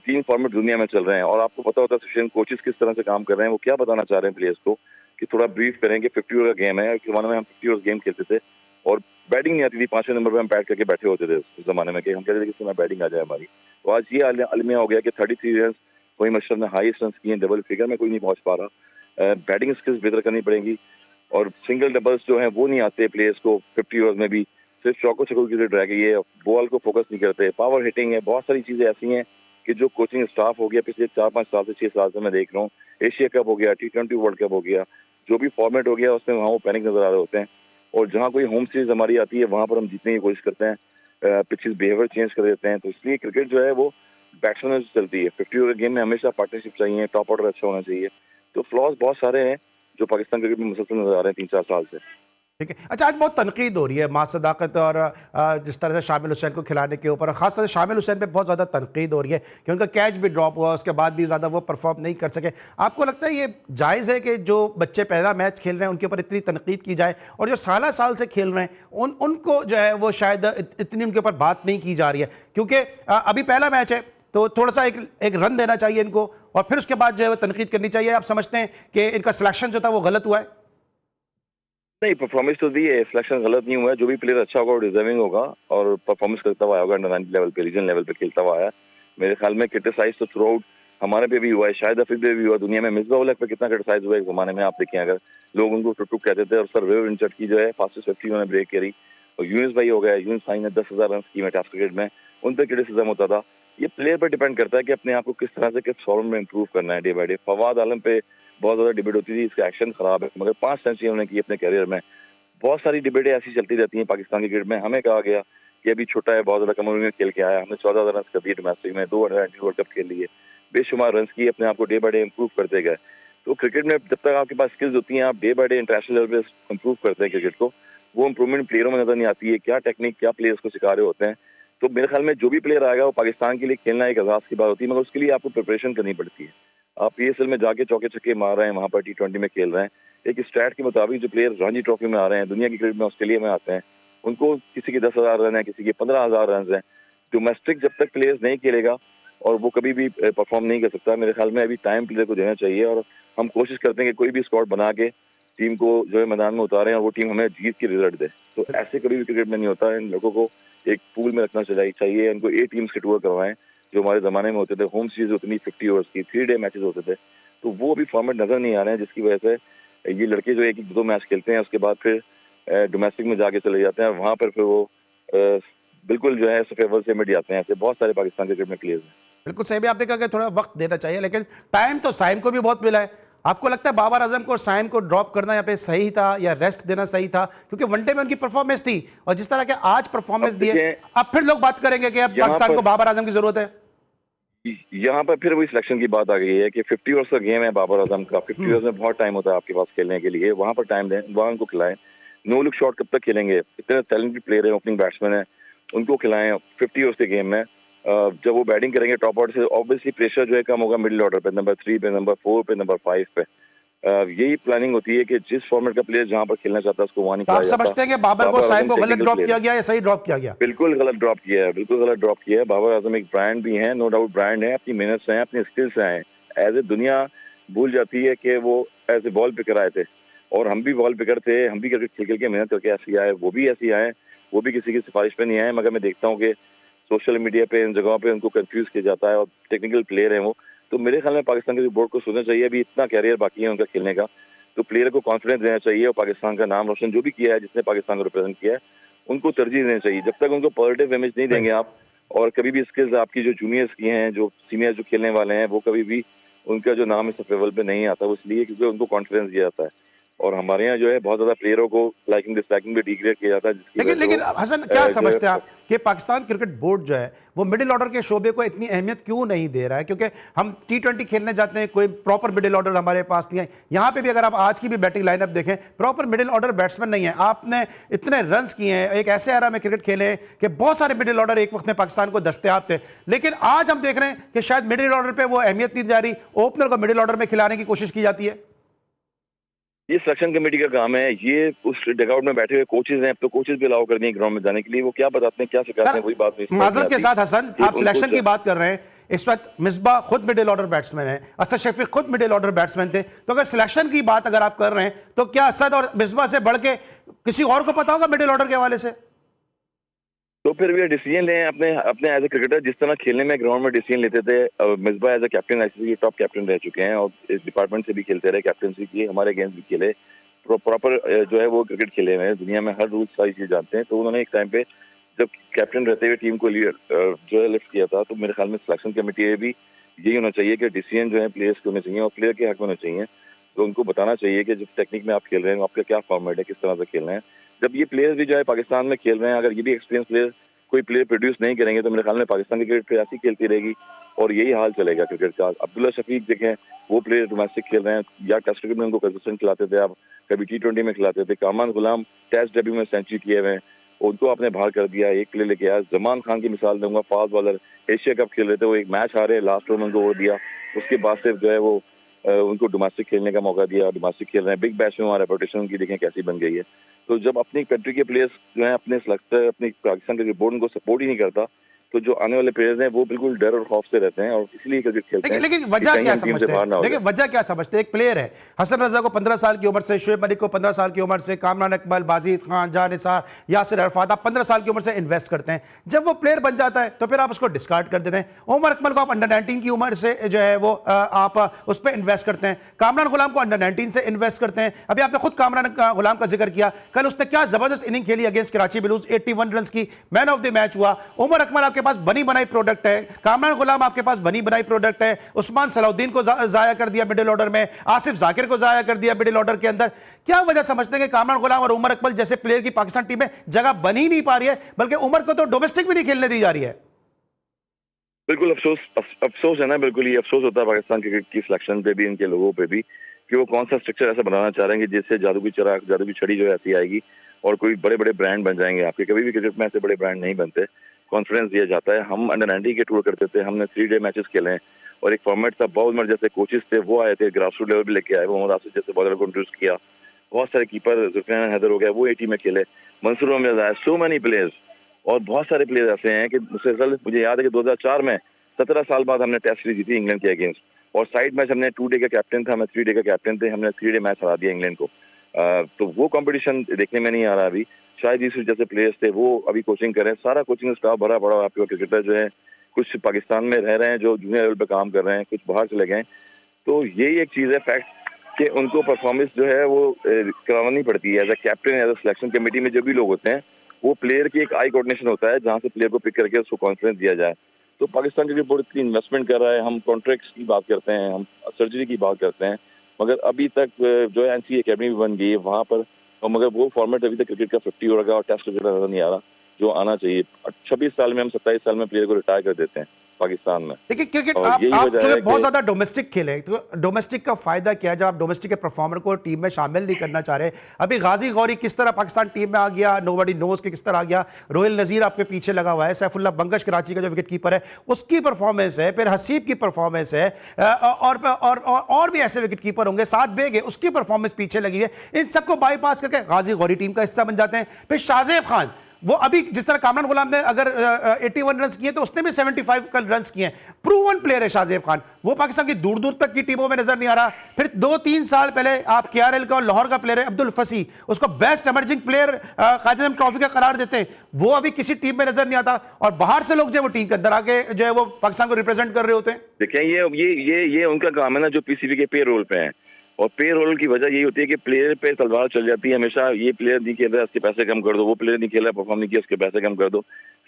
3 फॉर्मेट दुनिया में चल रहे हैं, और आपको पता होता है सेशन कोचेस किस तरह से काम कर रहे हैं, वो क्या बताना चाह रहे हैं प्लेयर्स को कि थोड़ा ब्रीफ करें कि 50 ओवर का गेम है। उस जमाने में हम 50 ओवर गेम खेलते थे और बैटिंग नहीं आती थी, 5वें नंबर पर हम बैट करके बैठे होते थे उस जमाने में, कि हम कहते थे कि इसमें बैटिंग आ जाए हमारी। तो आज ये अलमिया हो गया कि 33 रन कोई मशरफ ने हाईएस्ट रन किए, डबल फिगर में कोई नहीं पहुंच पा रहा। बैटिंग स्किल्स बेहतर करनी पड़ेगी, और सिंगल डबल्स जो हैं वो नहीं आते प्लेयर्स को 50 ओवर्स में भी, सिर्फ चौकों छक्कों की रह गई है, बॉल को फोकस नहीं करते, पावर हिटिंग है, बहुत सारी चीज़ें ऐसी हैं कि जो कोचिंग स्टाफ हो गया पिछले 4-5 साल से 6 साल से मैं देख रहा हूँ। एशिया कप हो गया, T20 वर्ल्ड कप हो गया, जो भी फॉर्मेट हो गया उसमें वहाँ वो पैनिक नजर आ रहे होते हैं। और जहाँ कोई होम सीरीज हमारी आती है वहाँ पर हम जीतने की कोशिश करते हैं, पिचेस बिहेवियर चेंज कर देते हैं। तो इसलिए क्रिकेट जो है वो बैट्समैन से चलती है। 50 ओवर गेम में हमेशा पार्टनरशिप चाहिए, टॉप ऑर्डर अच्छा होना चाहिए। तो फ्लॉज बहुत सारे हैं जो पाकिस्तान क्रिकेट में मुसलसल नजर आ रहे हैं 3-4 साल से। ठीक है। अच्छा, आज बहुत तनकीद हो रही है मां सदाकत और जिस तरह से शामिल हुसैन को खिलाने के ऊपर, खास तरह से शामिल हुसैन पे बहुत ज़्यादा तनकीद हो रही है कि उनका कैच भी ड्रॉप हुआ, उसके बाद भी ज़्यादा वो परफॉर्म नहीं कर सके। आपको लगता है ये जायज़ है कि जो बच्चे पहला मैच खेल रहे हैं उनके ऊपर इतनी तनकीद की जाए, और जो साल से खेल रहे हैं उनको जो है वो शायद इतनी उनके ऊपर बात नहीं की जा रही है? क्योंकि अभी पहला मैच है तो थोड़ा सा एक रन देना चाहिए इनको, और फिर उसके बाद जो है वो तनकीद करनी चाहिए। आप समझते हैं कि इनका सिलेक्शन जो था वो गलत हुआ है? नहीं, परफॉर्मेंस तो दी है, सिलेक्शन गलत नहीं हुआ है। जो भी प्लेयर अच्छा होगा वो डिजर्विंग होगा और परफॉर्मेंस करता हुआ होगा, अंडर 19 लेवल पे, रीजन लेवल पे खेलता हुआ आया। मेरे ख्याल में क्रिटिसाइज तो थ्रू आउट हमारे पे भी हुआ है, शायद अफीफ पे भी हुआ, दुनिया में मिसबा उल हक पे कितना क्रिटिसाइज हुआ है एक जमाने में। आप देखें, अगर लोग उनको टुक कहते थे, और सर वेव इंचट की जो है फास्टेस्ट 50 उन्होंने ब्रेक करी, और यूनिस भाई हो गया, यूनिस भाई ने 10,000 रन की टेस्ट क्रिकेट में, उन पर क्रिटिसिज्म होता था। ये प्लेयर पर डिपेंड करता है कि अपने आप को किस तरह से किस फॉर्म में इंप्रूव करना है डे बाय डे। फवाद आलम पे बहुत ज्यादा डिबेट होती थी, इसका एक्शन खराब है, मगर 5 सेंचुरी उन्होंने की अपने कैरियर में। बहुत सारी डिबेटें ऐसी चलती रहती हैं पाकिस्तान क्रिकेट में। हमें कहा गया कि अभी छोटा है, बहुत ज्यादा कम उम्र में खेल के आया, हमने 14 रन कर दिए डोमेस्टिक में, 2 अंडर-19 वर्ल्ड कप खेल लिए, बेशुमार रन किए, अपने आप को डे बाय डे इंप्रूव करते गए। तो क्रिकेट में जब तक आपके पास स्किल्स होती हैं, आप day by day international level पे इंप्रूव करते हैं क्रिकेट को, वो इंप्रूवमेंट प्लेयरों में नजर नहीं आती है, क्या टेक्निक क्या प्लेयर्स को सिखा रहे होते हैं। तो मेरे ख्याल में जो भी प्लेयर आएगा वो पाकिस्तान के लिए खेलना एक एजाज की बात होती है, मगर उसके लिए आपको प्रिपरेशन करनी पड़ती है। आप PSL में जाके चौके छक्के मार रहे हैं, वहाँ पर T20 में खेल रहे हैं, एक स्टैट के मुताबिक जो प्लेयर रणजी ट्रॉफी में आ रहे हैं, दुनिया की क्रिकेट में ऑस्ट्रेलिया में आते हैं, उनको किसी के 10,000 रन है, किसी के 15,000 रन है। डोमेस्टिक जब तक प्लेयर्स नहीं खेलेगा और वो कभी भी परफॉर्म नहीं कर सकता। मेरे ख्याल में अभी टाइम प्लेयर को देना चाहिए, और हम कोशिश करते हैं कि कोई भी स्क्वाड बना के टीम को जो है मैदान में उतारें और वो टीम हमें जीत के रिजल्ट दे। तो ऐसे कभी भी क्रिकेट में नहीं होता है। इन लोगों को एक पूल में रखना चाहिए, इनको 8 टीम्स के टूर करवाएं, जो हमारे ज़माने में होते थे। होम सीरीज होती थी 50 ओवर्स की, 3 डे मैचेस होते थे, तो वो भी फॉर्मेट नजर नहीं आ रहे हैं, जिसकी वजह से ये लड़के जो 1-2 मैच खेलते हैं उसके बाद फिर डोमेस्टिक में जाके चले जाते हैं, वहाँ पर फिर वो बिल्कुल जो है फेवर से मिट जाते हैं। ऐसे बहुत सारे पाकिस्तान क्रिकेट में प्लेयर्स हैं। बिल्कुल सही भी आपने कहा कि थोड़ा वक्त देना चाहिए, लेकिन टाइम तो साइम को भी बहुत मिला है। आपको लगता है बाबर आजम को और साइम को ड्रॉप करना यहाँ पे सही था या रेस्ट देना सही था? क्योंकि वनडे में उनकी परफॉर्मेंस थी, और जिस तरह के आज परफॉर्मेंस दी है, अब फिर लोग बात करेंगे कि अब पाकिस्तान को बाबर आजम की जरूरत है। यहाँ पर फिर वही सिलेक्शन की बात आ गई है कि 50 ओवर्स का गेम है बाबर आजम का। 50 ओवर्स में बहुत टाइम होता है आपके पास खेलने के लिए, वहाँ पर टाइम दें, वहाँ उनको खिलाएं। नो लुक शॉट कब तक खेलेंगे? इतने टैलेंटेड प्लेयर है, ओपनिंग बैट्समैन है, उनको खिलाएं 50 ओवर्स के गेम में। जब वो बैटिंग करेंगे टॉप ऑर्डर से, ऑब्वियसली प्रेशर जो है कम होगा मिडिल ऑर्डर पे, नंबर 3 पे, नंबर 4 पे, नंबर 5 पे। यही प्लानिंग होती है कि जिस फॉर्मेट का प्लेयर जहाँ पर खेलना चाहता है उसको वहाँ नहीं तो आप खिलाया जाता। समझते हैं कि बाबर को, बाबर साइम आजम को गलत टेक्निकल ड्रॉप प्लेयर किया है। गया या सही ड्रॉप किया गया? बिल्कुल गलत ड्रॉप किया है, बिल्कुल गलत ड्रॉप किया है। बाबर आजम एक ब्रांड भी है, नो डाउट ब्रांड है, अपनी मेहनत से है, अपने स्किल से आए। एज ए दुनिया भूल जाती है कि वो एज ए बॉल पिकर आए थे, और हम भी बॉल पिकर थे, हम भी क्रिकेट खेल खेल के मेहनत करके ऐसे आए, वो भी ऐसे आए, वो भी किसी की सिफारिश पे नहीं आए। मगर मैं देखता हूँ कि सोशल मीडिया पे इन जगहों पे उनको कंफ्यूज किया जाता है, और टेक्निकल प्लेयर हैं वो। तो मेरे ख्याल में पाकिस्तान के बोर्ड को सोचना चाहिए, अभी इतना कैरियर बाकी है उनका खेलने का, तो प्लेयर को कॉन्फिडेंस देना चाहिए, और पाकिस्तान का नाम रोशन जो भी किया है, जिसने पाकिस्तान को रिप्रेजेंट किया है, उनको तरजीह देनी चाहिए। जब तक उनको पॉजिटिव इमेज नहीं देंगे आप, और कभी भी स्किल्स आपकी जो जूनियर्स की हैं, जो सीनियर जो खेलने वाले हैं, वो कभी भी उनका जो नाम इस लेवल पे नहीं आता, वो इसलिए क्योंकि उनको कॉन्फिडेंस दिया जाता है। और हमारे यहाँ जो है बहुत ज्यादा प्लेयरों को लाइकिंग डिसलाइकिंग भी डिग्रेड किया जाता है, जिसकी लेकिन वजह से लेकिन वो हसन, क्या जो समझते हैं है आप कि पाकिस्तान क्रिकेट बोर्ड जो है वो मिडिल ऑर्डर के शोबे को इतनी अहमियत क्यों नहीं दे रहा है? क्योंकि हम T20 खेलने जाते हैं, कोई प्रॉपर मिडिल ऑर्डर हमारे पास नहीं है। यहाँ पे भी अगर आप आज की भी बैटिंग लाइनअप देखें, प्रॉपर मिडिल ऑर्डर बैट्समैन नहीं है। आपने इतने रन्स किए हैं, एक ऐसे एरा में क्रिकेट खेले हैं कि बहुत सारे मिडिल ऑर्डर एक वक्त में पाकिस्तान को दस्तयाब थे, लेकिन आज हम देख रहे हैं कि शायद मिडिल ऑर्डर पर वो अहमियत नहीं दी जा रही, ओपनर को मिडिल ऑर्डर में खिलाने की कोशिश की जाती है। ये सिलेक्शन कमेटी का काम है। ये उस डगआउट में बैठे हुए कोचेज हैं, अब तो कोचेज भी अलाउ कर दिए ग्राउंड में जाने के लिए, वो क्या बताते हैं, क्या सिखाते हैं, वही बात नहीं समझ में माजरत के आती साथ हसन, कि आप उनको सिलेक्शन की बात कर रहे हैं, इस वक्त मिसबा खुद मिडिल ऑर्डर बैट्समैन है, असद शफीक खुद मिडिल ऑर्डर बैट्समैन थे, तो अगर सिलेक्शन की बात अगर आप कर रहे हैं तो क्या असद और मिसबा से बढ़ के किसी और को पता होगा मिडिल ऑर्डर के हवाले से? तो फिर भी डिसीजन लें अपने अपने एज ए क्रिकेटर, जिस तरह खेलने में ग्राउंड में डिसीजन लेते थे। Misbah as a captain ICC top captain रह चुके हैं, और इस डिपार्टमेंट से भी खेलते रहे, कैप्टनसी की, हमारे अगेंस्ट भी खेले, प्रॉपर जो है वो क्रिकेट खेले हुए हैं, दुनिया में हर रूल सारी चीज जानते हैं। तो उन्होंने एक टाइम पे जब कैप्टन रहते हुए टीम को जो है लिफ्ट किया था, तो मेरे ख्याल में सिलेक्शन कमेटी में भी यही होना चाहिए कि डिसीजन जो है प्लेयर्स के होने चाहिए, और प्लेयर के हक में होने चाहिए। तो उनको बताना चाहिए कि जिस टेक्निक में आप खेल रहे हैं आपका क्या फॉर्मेट है, किस तरह से खेल रहे हैं। जब ये प्लेयर्स भी जो है पाकिस्तान में खेल रहे हैं, अगर ये भी एक्सपीरियंस प्लेयर कोई प्लेयर प्रोड्यूस नहीं करेंगे, तो मेरे ख्याल में पाकिस्तान की क्रिकेट फिर ऐसी खेलती रहेगी, और यही हाल चलेगा क्रिकेट का। अब्दुल्ला शफीक देखें, वो प्लेयर डोमेस्टिक खेल रहे हैं, या टेस्ट क्रिकेट में उनको कंसिस्टेंट खिलाते थे आप, कभी T20 में खिलाते थे। कामरान गुलाम टेस्ट डेब्यू में सेंचुरी किए हुए हैं, उनको आपने बाहर कर दिया, एक प्लेयर लेके आया। जमान खान की मिसाल दूंगा, फास्ट बॉलर, एशिया कप खेल रहे थे, वो एक मैच हारे, लास्ट ओवर में उनको ओवर दिया, उसके बाद से जो है वो उनको डोमेस्टिक खेलने का मौका दिया, डोमेस्टिक खेल रहे हैं। बिग बैश में हमारा रेपुटेशन उनकी देखें कैसी बन गई है। तो जब अपनी कंट्री के प्लेयर्स जो है अपने सेलेक्टर, अपनी पाकिस्तान क्रिकेट बोर्ड उनको सपोर्ट ही नहीं करता, तो जो आने वाले प्लेयर्स हैं वो बिल्कुल डर और खौफ से रहते हैं, और इसलिए क्रिकेट खेलते हैं। लेकिन वजह क्या समझते हैं? देखिए वजह क्या समझते हैं, एक प्लेयर है, हसन रजा को 15 साल की उम्र से, शुएब मलिक को 15 साल की उम्र से, कामरान इकबाल, बाजिद खान, जान निसार, यासिर अरफात, आप 15 साल की उम्र से इन्वेस्ट करते हैं। जब वो प्लेयर बन जाता है तो फिर आप उसको डिस्कार्ड कर देते हैं। उमर अकमल को आप अंडर 19 की उम्र से जो है वो आप उस पर इन्वेस्ट करते हैं। कामरान गुलाम को अंडर 19 से इन्वेस्ट करते हैं। अभी आपने खुद कामरान गुलाम का जिक्र किया, कल उसने क्या जबरदस्त इनिंग खेली अगेंस्ट कराची ब्लूज, 81 रन की, मैन ऑफ द मैच हुआ। उमर अकमल आपके पास बनी बनाई प्रोडक्ट है, कामरान गुलाम आपके पास बनी बनाई प्रोडक्ट है, उस्मान सलाउद्दीन को जाया कर दिया मिडिल ऑर्डर में, आसिफ जाकिर को जाया कर दिया मिडिल ऑर्डर के अंदर। क्या वजह समझते हैं कि कामरान गुलाम और उमर अकमल जैसे प्लेयर की पाकिस्तान टीम में जगह बन ही नहीं पा रही है, बल्कि उमर को तो डोमेस्टिक भी नहीं खेलने दी जा रही है? बिल्कुल अफसोस है ना, बिल्कुल ये अफसोस होता है पाकिस्तान क्रिकेट की सिलेक्शन पे भी, इनके लोगों पे भी, कि वो कौन सा स्ट्रक्चर ऐसा बनाना चाह रहे हैं कि जिससे जादू की चिराग, जादू की छड़ी जो है ऐसी आएगी, और कोई बड़े बड़े ब्रांड बन जाएंगे आपके। कभी भी क्रिकेट में ऐसे बड़े ब्रांड नहीं बनते, कॉन्फिडेंस दिया जाता है। हम अंडर 90 के टूर करते थे, हमने 3 डे मैचेस खेले हैं, और एक फॉर्मेट था, बहुत उमर जैसे कोचेस थे वो आए थे, ग्रास रूट लेवल पे लेके आए, वो मोहम्मद आसिफ जैसे बॉलर को इंट्रोड्यूस किया, बहुत सारे कीपर, जुल्फिकार हैदर हो गया, वो 80 में खेले, मंसूर अहमद आया, सो मैनी प्लेयर्स, और बहुत सारे प्लेयर्स ऐसे हैं कि मुझे याद है कि 2004 में 17 साल बाद हमने टेस्ट सीरीज जीती इंग्लैंड के अगेंस्ट, और साइड मैच हमने 2 डे का कैप्टन था, मैं 3 डे का कैप्टन थे, हमने 3 डे मैच हरा दिया इंग्लैंड को। तो वो कंपटीशन देखने में नहीं आ रहा अभी। शायद यूसुफ जैसे प्लेयर्स थे वो अभी कोचिंग कर रहे हैं, सारा कोचिंग स्टाफ भरा पड़ा आपके क्रिकेटर जो है, कुछ पाकिस्तान में रह रहे हैं जो जूनियर लेवल पे काम कर रहे हैं, कुछ बाहर चले गए। तो यही एक चीज़ है फैक्ट कि उनको परफॉर्मेंस जो है वो करवानी पड़ती है as a captain, as a selection committee में जो भी लोग होते हैं, वो प्लेयर की एक आई कोऑर्डिनेशन होता है जहाँ से प्लेयर को पिक करके उसको कॉन्फिडेंस दिया जाए। तो पाकिस्तान क्रिकेट बोर्ड इतनी इन्वेस्टमेंट कर रहा है, हम कॉन्ट्रैक्ट्स की बात करते हैं, हम सर्जरी की बात करते हैं, मगर अभी तक जो है NCA अकेडमी भी बन गई है वहाँ पर, और मगर वो फॉर्मेट अभी तक क्रिकेट का 50 ओवर का और टेस्ट क्रिकेट नजर नहीं आ रहा जो आना चाहिए। 26 साल में हम 27 साल में प्लेयर को रिटायर कर देते हैं पाकिस्तान में। देखिए क्रिकेट और आप यही वजह जो है है बहुत कि ज्यादा डोमेस्टिक खेले, तो डोमेस्टिक का फायदा क्या है जब आप डोमेस्टिक के परफॉर्मर को टीम में शामिल नहीं करना चाह रहे। अभी गाजी गौरी किस तरह पाकिस्तान टीम में आ गया, नोबडी नोज के किस तरह आ गया, रोहिल नजीर आपके पीछे लगा हुआ है, सैफुल्ला बंगश कराची का जो विकेट कीपर है उसकी परफॉर्मेंस है, फिर हसीब की परफॉर्मेंस है, और भी ऐसे विकेट कीपर होंगे, साथ बेग है उसकी परफॉर्मेंस पीछे लगी है। इन सबको बाईपास करके गाजी गौरी टीम का हिस्सा बन जाते हैं। फिर शाहजेब खान, वो अभी जिस तरह कामरान गुलाम ने अगर 81 रन किए तो उसने भी 75 कल रन किए हैं। प्रूवन प्लेयर है शाहजेब खान, वो पाकिस्तान की दूर दूर तक की टीमों में नजर नहीं आ रहा। फिर 2-3 साल पहले आप KRL का और लाहौर का प्लेयर है अब्दुल फसी, उसको बेस्ट एमर्जिंग प्लेयर कायदे आज़म ट्रॉफी का करार देते हैं, वो अभी किसी टीम में नजर नहीं आता। और बाहर से लोग जो है वो टीम के अंदर आके जो है वो पाकिस्तान को रिप्रेजेंट कर रहे होते हैं। देखिए ये उनका काम है ना, जो PCB के पे रोल पे हैं। और पे रोल की वजह यही होती है कि प्लेयर पे तलवार चल जाती है हमेशा। ये प्लेयर नहीं खेल रहा है, इसके पैसे कम कर दो, वो प्लेयर नहीं खेल रहा है, परफॉर्म नहीं किया, इसके पैसे कम कर दो।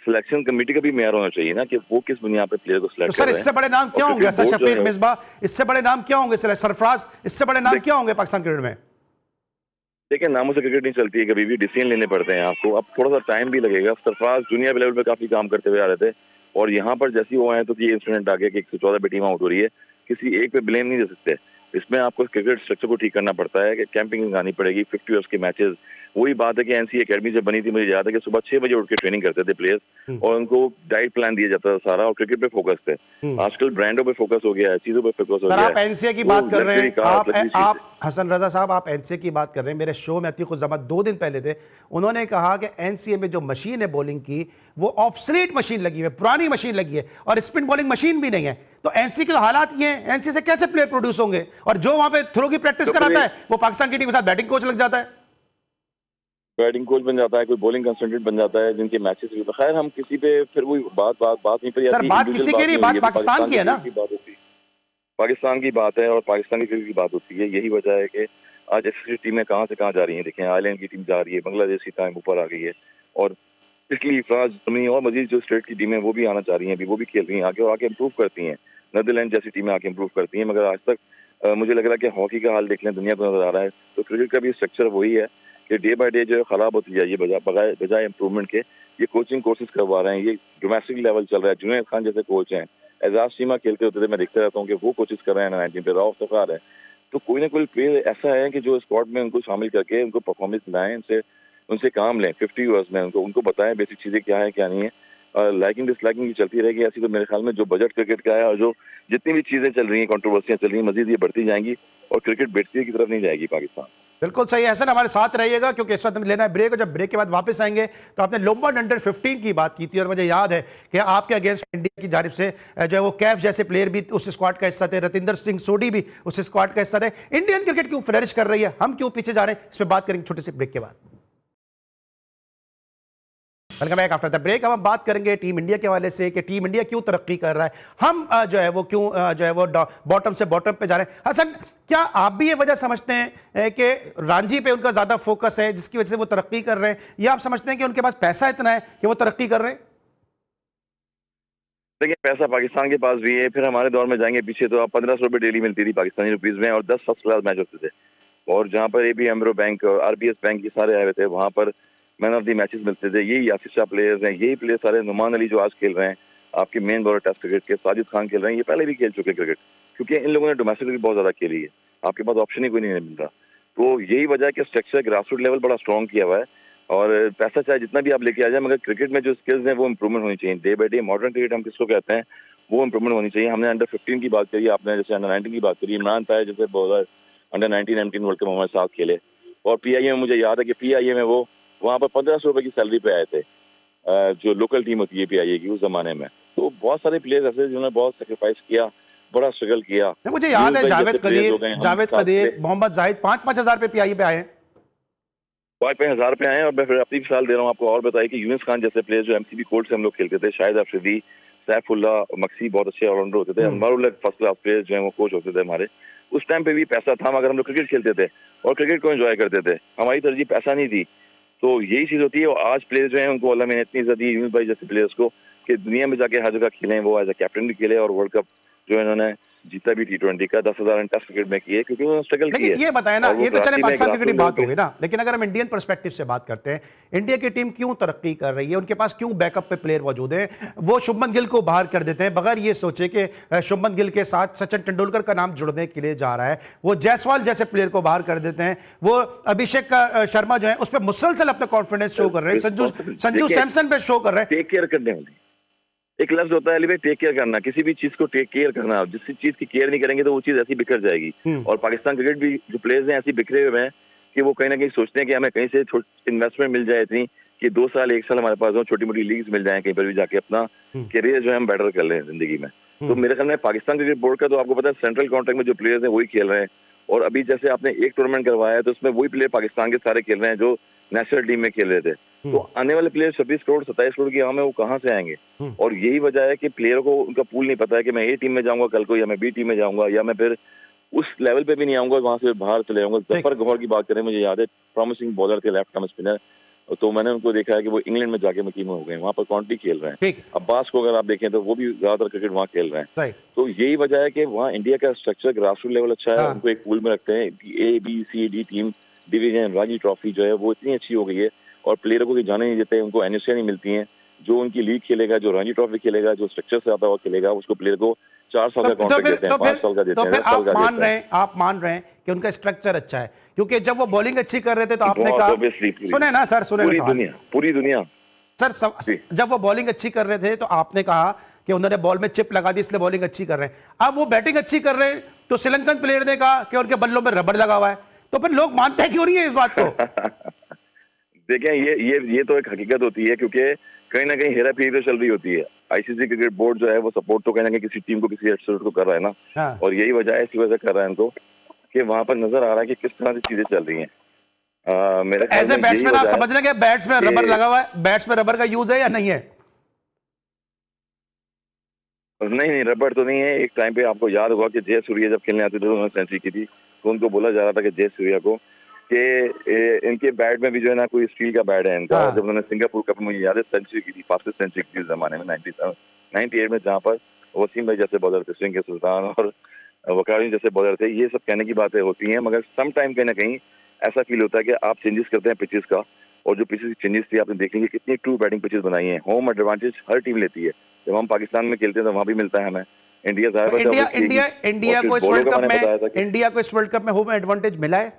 सिलेक्शन कमेटी का भी मेयार होना चाहिए ना कि वो किस बुनियाद पे प्लेयर को तो सिलेक्ट सर कर रहे हैं। इससे बड़े नाम क्या होंगे, सर शफीक मिसबा, इससे बड़े नाम क्या होंगे, सरफराज, इससे बड़े नाम क्या होंगे पाकिस्तान क्रिकेट में? देखिए नामों से क्रिकेट नहीं चलती है, कभी भी डिसीजन लेने पड़ते हैं आपको। अब थोड़ा सा टाइम भी लगेगा। सरफराज जूनियर लेवल पे काफी काम करते हुए आ रहे थे, और यहाँ पर जैसे वो आए तो ये इंसिडेंट आ गया कि 114 पे टीम आउट हो रही है। किसी एक पे ब्लेम नहीं दे सकते, इसमें आपको क्रिकेट स्ट्रक्चर को ठीक करना पड़ता है कि कैंपिंग आनी पड़ेगी, 50 ओवर्स के मैचेस। वही बात है कि NCA अकेडमी जब बनी थी, मुझे याद है कि सुबह 6 बजे उठ के ट्रेनिंग करते थे प्लेयर्स, और उनको डाइट प्लान दिया जाता था सारा, और क्रिकेट पे फोकस थे। आजकल ब्रांडों पे फोकस हो गया है, चीजों पे फोकस हो गया है। आप NCA की बात कर रहे हैं, आप हसन रजा साहब, आप NCA की बात कर रहे हैं। मेरे शो में अतीक उज़्ज़मा 2 दिन पहले थे, उन्होंने कहा कि NCA में जो मशीन है बॉलिंग की, वो ऑब्सोलीट मशीन लगी है, पुरानी मशीन लगी है, और स्पिन बॉलिंग मशीन भी नहीं है। तो NCA के हालात ये हैं, NCA से कैसे प्लेयर प्रोड्यूस होंगे? और जो वहां पे थ्रो की प्रैक्टिस कराता है वो पाकिस्तान की टीम के साथ बैटिंग कोच लग जाता है, बैटिंग कोच बन जाता है, कोई बॉलिंग कंसल्टेंट बन जाता है, जिनके मैचेस भी। खैर हम किसी पे फिर वही बात नहीं पर सर बात किसी की नहीं, बात पाकिस्तान की है ना, पाकिस्तान की बात है और पाकिस्तानी क्रिकेट की बात होती है। यही वजह है कि आज ऐसी टीमें कहाँ से कहाँ जा रही हैं। देखें आयरलैंड की टीम जा रही है, बांग्लादेश की टाइम ऊपर आ गई है, और इटली, फ्रांस, जर्मनी और मजीद जो स्टेट की टीमें वो भी आना चाह रही हैं, अभी वो भी खेल रही हैं आगे, और आगे इम्प्रूव करती हैं। नीदरलैंड जैसी टीमें आगे इम्प्रूव करती हैं, मगर आज तक मुझे लग रहा है कि हॉकी का हाल देख लें, दुनिया को नजर आ रहा है। तो क्रिकेट का भी स्ट्रक्चर वही है कि डे बाय डे जो है खराब होती जाइए, बजाय इम्प्रूवमेंट के। ये कोचिंग कोर्सेज करवा रहे हैं, ये डोमेस्टिक लेवल चल रहा है। जुनैद खान जैसे कोच हैं, एजाज चीमा खेलते होते थे, मैं देखता रहता हूँ कि वो कोचिज कर रहे हैं 19 पे, राव सफार है। तो कोई ना कोई प्लेयर ऐसा है कि जो स्क्वाड में उनको शामिल करके उनको परफॉर्मेंस दिलाएं, उनसे काम लें 50 ओवर्स में, उनको बताएं बेसिक चीजें क्या है क्या नहीं है। लाइकिंग डिसलाइकिंग की चलती रहेगी ऐसी, तो मेरे ख्याल में जो बजट क्रिकेट का है और जो जितनी भी चीजें चल रही हैं, कंट्रोवर्सियां चल रही हैं, मजीद ये बढ़ती जाएंगी और क्रिकेट बेटसी की तरफ नहीं जाएगी पाकिस्तान। बिल्कुल सही है सर, हमारे साथ रहिएगा क्योंकि इस वक्त हमें लेना है ब्रेक, और जब ब्रेक के बाद वापस आएंगे तो आपने लोम्बार्ड अंडर 15 की बात की थी, और मुझे याद है कि आपके अगेंस्ट इंडिया की जानिब से जो है वो कैफ जैसे प्लेयर भी उस स्क्वाड का हिस्सा थे, रतिंदर सिंह सोडी भी उस स्क्वाड का हिस्सा थे। इंडियन क्रिकेट क्यों फ्लरिश कर रही है, हम क्यों पीछे जा रहे हैं, इस पर बात करेंगे छोटे से ब्रेक के बाद। Welcome back after the break. अब हम बात करेंगे टीम इंडिया के हवाले से कि टीम इंडिया क्यों तरक्की कर रहा है, हम जो है वो क्यों जो है वो बॉटम से बॉटम पे जा रहे हैं। हसन, क्या आप भी ये वजह समझते हैं कि रांझी पे उनका ज्यादा फोकस है जिसकी वजह से वो तरक्की कर रहे हैं, या आप समझते हैं कि उनके पास पैसा इतना है कि वो तरक्की कर रहे हैं? देखिए पैसा पाकिस्तान के पास भी है, फिर हमारे दौर में जाएंगे पीछे तो 1500 रुपये डेली मिलती थी पाकिस्तानी रुपीज में, और 10 फर्स्ट क्लास मैच होते थे, और जहाँ पर AB एमरो बैंक, RBS बैंक ये सारे आए हुए थे, वहाँ पर मैन ऑफ द मैचेस मिलते थे। यही यासिर शाह प्लेयर्स हैं, यही प्लेयर सारे, नुमान अली जो आज खेल रहे हैं आपके मेन बॉलर टेस्ट क्रिकेट के, साजिद खान खेल रहे हैं, ये पहले भी खेल चुके क्रिकेट, क्योंकि इन लोगों ने डोमेस्टिक भी बहुत ज्यादा खेली है, आपके पास ऑप्शन ही कोई नहीं मिलता। तो यही वजह है कि स्ट्रक्चर ग्रासरूट लेवल बड़ा स्ट्रॉन्ग किया हुआ है, और पैसा चाहे जितना भी आप लेके आ जाए, मगर क्रिकेट में जो स्किल्स हैं वो इंप्रूवमेंट होनी चाहिए। Day by day modern cricket हम किसको कहते हैं, वो इंप्रूवमेंट होनी चाहिए। हमने अंडर 15 की बात करी, आपने जैसे अंडर 19 की बात करी, इमरान ताहिर जैसे बॉलर अंडर 19 वर्ल्ड कप हमारे साथ खेले, और PIA में मुझे याद है कि PIA में वो वहाँ पर 1500 रुपए की सैलरी पे आए थे, जो लोकल टीम होती है PIA की उस जमाने में। तो बहुत सारे प्लेयर्स ऐसे जिन्होंने बहुत सेक्रीफाइस किया, बड़ा स्ट्रगल किया। मुझे याद है जावेद कदीर, मोहम्मद जाहिद 5-5 हजार पे PIA पे आए, 5-5 हजार पे आए। और मैं फिर अपनी मिसाल दे रहा हूँ आपको और बताइए कि यूनिस खान जैसे प्लेयर जो MCB कोर्ट से हम लोग खेलते थे, शाहिद अफरीदी, सैफुल्ला, मक्सी बहुत अच्छे ऑलराउंडर होते थे, अनवर फर्स्ट क्लास प्लेयर जो है वो कोच होते थे हमारे। उस टाइम पे भी पैसा था, मगर हम लोग क्रिकेट खेलते थे और क्रिकेट को एंजॉय करते थे, हमारी तरजीह पैसा नहीं थी। तो यही चीज होती है, और आज प्लेयर्स जो हैं उनको अल्लाह ने इतनी इज्जत दी, यूनुस भाई जैसे प्लेयर्स को, कि दुनिया में जाके हर जगह खेलें, वो एज ए कैप्टन भी खेले, और वर्ल्ड कप जो इन्होंने जीता भी T20 का, 10,000 रन टेस्ट क्रिकेट में किए, क्योंकि उन्होंने स्ट्रगल किया। लेकिन ये बताए ना, ये तो चले पाकिस्तान क्रिकेट की बात हो गई ना, ना, लेकिन अगर हम इंडियन पर्सपेक्टिव से बात करते हैं, इंडिया की टीम क्यों तरक्की कर रही है, उनके पास क्यों बैकअप पे प्लेयर मौजूद है? वो शुभमन गिल को बाहर कर देते हैं बगैर ये सोचे कि शुभमन गिल के साथ सचिन तेंदुलकर का नाम जुड़ने के लिए जा रहा है। वो जायसवाल जैसे प्लेयर को बाहर कर देते हैं, वो अभिषेक शर्मा जो है उस पर मुसलसल अपना कॉन्फिडेंस शो कर रहे हैं, संजू सैमसन पे शो कर रहे हैं। टेक केयर करने वाली एक लफ्ज होता है अली भाई, टेक केयर करना। किसी भी चीज को टेक केयर करना, जिस चीज की केयर नहीं करेंगे तो वो चीज ऐसी बिखर जाएगी। और पाकिस्तान क्रिकेट भी जो प्लेयर्स हैं ऐसे बिखरे हुए हैं कि वो कहीं ना कहीं सोचते हैं कि हमें कहीं से इन्वेस्टमेंट मिल जाए इतनी कि 2 साल 1 साल हमारे पास हो, छोटी मोटी लीग्स मिल जाए, कहीं पर भी जाके अपना करियर जो है हम बेटर कर लें जिंदगी में। तो मेरे ख्याल में पाकिस्तान क्रिकेट बोर्ड का तो आपको पता है सेंट्रल कॉन्ट्रैक्ट में जो प्लेयर्स हैं वही खेल रहे हैं। और अभी जैसे आपने एक टूर्नामेंट करवाया है तो उसमें वही प्लेयर पाकिस्तान के सारे खेल रहे हैं जो नेशनल टीम में खेल रहे थे। तो आने वाले प्लेयर 26 करोड़ 27 करोड़ की आम है, वो कहाँ से आएंगे? और यही वजह है कि प्लेयरों को उनका पूल नहीं पता है कि मैं ए टीम में जाऊंगा कल को, या मैं बी टीम में जाऊंगा, या मैं फिर उस लेवल पे भी नहीं आऊंगा, वहां से बाहर चले जाऊंगा। जफर गौहर की बात करें, मुझे याद है प्रॉमिसिंग बॉलर थे, लेफ्ट आर्म स्पिनर, तो मैंने उनको देखा है कि वो इंग्लैंड में जाके मुकीम हो गए, वहां पर काउंटी खेल रहे हैं। अब्बास को अगर आप देखें तो वो भी ज्यादातर क्रिकेट वहाँ खेल रहे हैं। तो यही वजह है कि वहाँ इंडिया का स्ट्रक्चर ग्रास रूट लेवल अच्छा है। उनको एक पूल में रखते हैं, A B C D team, division, Ranji trophy जो है वो इतनी अच्छी हो गई है, और प्लेयरों को जाने नहीं देते, उनको एनओसी नहीं मिलती हैं। जो उनकी लीग खेलेगा, जो रणजी ट्रॉफी खेलेगा, जो स्ट्रक्चर से आता हुआ खेलेगा, उसको प्लेयर को 4 साल का कॉन्ट्रैक्ट देते हैं, 5 साल का देते हैं, 10 साल का देते हैं। आप मान रहे हैं कि उनका स्ट्रक्चर अच्छा है, क्योंकि जब वो बॉलिंग अच्छी कर रहे थे तो आपने कहा, सुने ना सर, सुने पूरी दुनिया सर, जब वो बॉलिंग अच्छी कर रहे थे तो आपने कहा कि उन्होंने बॉल में चिप लगा दी इसलिए बॉलिंग अच्छी कर रहे हैं। अब वो बैटिंग अच्छी कर रहे हैं तो श्रीलंकन प्लेयर ने कहा कि उनके बल्लों में रबड़ लगा हुआ है, तो फिर लोग मानते हैं क्यों नहीं है इस बात को? देखें, ये तो एक हकीकत होती है, क्योंकि कहीं ना कहीं हेरा फेरी तो चल रही होती है। आईसीसी क्रिकेट बोर्ड जो है वो सपोर्ट तो कहीं ना कहीं किसी टीम को, किसी एथलीट को कर रहा है ना, और यही वजह है, इसी वजह कर रहा है इनको कि वहां पर नजर आ रहा है कि किस तरह से चीजें चल रही हैं। मेरे एज ए बैट्समैन आप समझ रहे हैं कि बैट्स में रबर लगा हुआ है, बैट्स में रबर का यूज है या नहीं है? नहीं, रबर तो नहीं है। एक टाइम पे आपको याद होगा कि जय सूर्या जब खेलने आते थे तो उन्होंने सेंचुरी की थी, तो उनको बोला जा रहा था कि जय सूर्या को कि इनके बैट में भी जो है ना कोई स्टील का बैट है इनका। जब उन्होंने सिंगापुर कप में, मुझे याद है, सेंचुरी की थी, फास्टेस्ट सेंचुरी की थी उस जमाने में 98 में, जहाँ पर वसीम भाई जैसे बॉलर थे, सिंह के सुल्तान और वकारिन जैसे बॉलर थे। ये सब कहने की बातें होती हैं, मगर सम टाइम कहीं ना कहीं ऐसा फील होता है कि आप चेंजेस करते हैं पिचेस का, और जो पिचेस की चेंजेस थी आपने देखेंगे कितनी ट्रू बैटिंग पिचेस बनाई हैं। होम एडवांटेज हर टीम लेती है। जब हम पाकिस्तान में खेलते हैं तो वहां भी मिलता है हमें। इंडिया को इस वर्ल्ड कप में होम एडवांटेज मिला है,